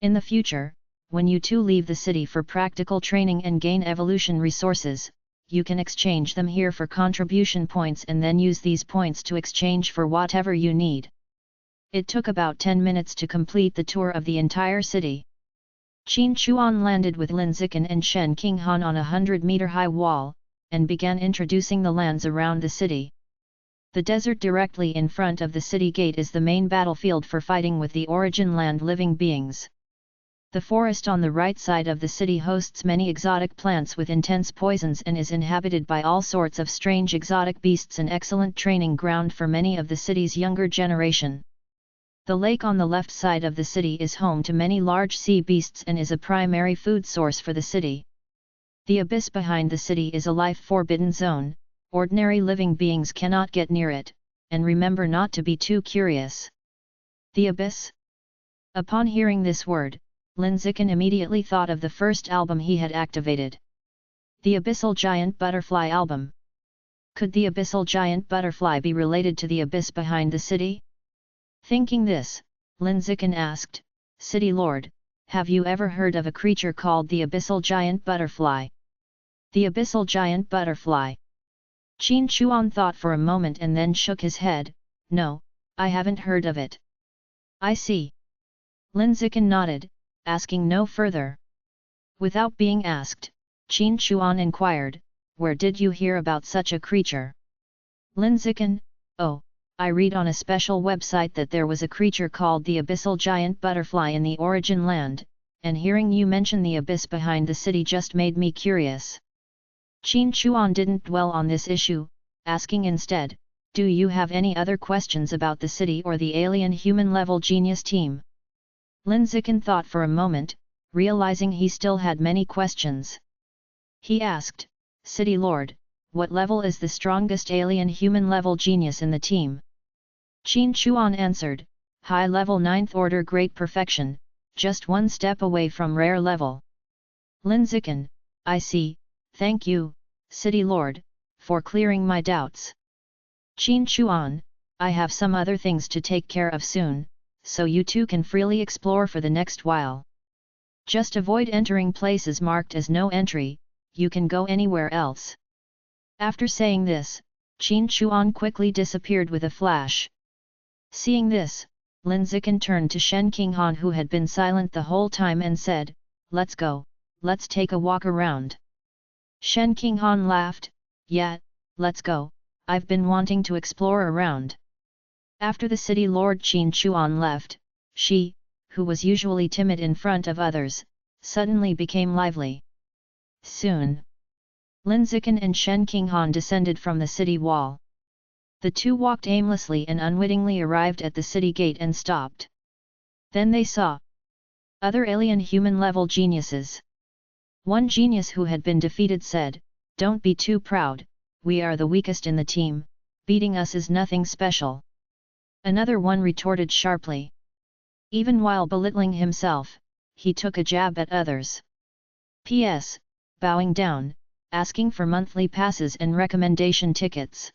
In the future, when you two leave the city for practical training and gain evolution resources, you can exchange them here for contribution points and then use these points to exchange for whatever you need." It took about 10 minutes to complete the tour of the entire city. Qin Chuan landed with Lin Zikan and Shen Qinghan on a 100-meter-high wall, and began introducing the lands around the city. The desert directly in front of the city gate is the main battlefield for fighting with the origin land living beings. The forest on the right side of the city hosts many exotic plants with intense poisons and is inhabited by all sorts of strange exotic beasts, an excellent training ground for many of the city's younger generation. The lake on the left side of the city is home to many large sea beasts and is a primary food source for the city. The abyss behind the city is a life-forbidden zone, ordinary living beings cannot get near it, and remember not to be too curious. The abyss? Upon hearing this word, Lin Zikan immediately thought of the first album he had activated. The Abyssal Giant Butterfly album. Could the Abyssal Giant Butterfly be related to the abyss behind the city? Thinking this, Lin Zikan asked, "City Lord, have you ever heard of a creature called the Abyssal Giant Butterfly?" The Abyssal Giant Butterfly. Qin Chuan thought for a moment and then shook his head, "No, I haven't heard of it." "I see." Lin Zikan nodded, asking no further. Without being asked, Qin Chuan inquired, "Where did you hear about such a creature?" Lin Zikan, "Oh, I read on a special website that there was a creature called the Abyssal Giant Butterfly in the origin land, and hearing you mention the abyss behind the city just made me curious." Qin Chuan didn't dwell on this issue, asking instead, "Do you have any other questions about the city or the alien human level genius team?" Lin Zikan thought for a moment, realizing he still had many questions. He asked, "City Lord, what level is the strongest alien human level genius in the team?" Qin Chuan answered, "High level 9th order great perfection, just one step away from rare level." Lin Zikan, "I see, thank you, City Lord, for clearing my doubts." Qin Chuan, "I have some other things to take care of soon, so you two can freely explore for the next while. Just avoid entering places marked as no entry, you can go anywhere else." After saying this, Qin Chuan quickly disappeared with a flash. Seeing this, Lin Zikan turned to Shen Qinghan, who had been silent the whole time, and said, "Let's go, let's take a walk around." Shen Qinghan laughed, "Yeah, let's go, I've been wanting to explore around." After the city Lord Qin Chuan left, she, who was usually timid in front of others, suddenly became lively. Soon, Lin Zikan and Shen Qinghan descended from the city wall. The two walked aimlessly and unwittingly arrived at the city gate and stopped. Then they saw other alien human-level geniuses. One genius who had been defeated said, "Don't be too proud, we are the weakest in the team, beating us is nothing special." Another one retorted sharply. Even while belittling himself, he took a jab at others. P.S. Bowing down, asking for monthly passes and recommendation tickets.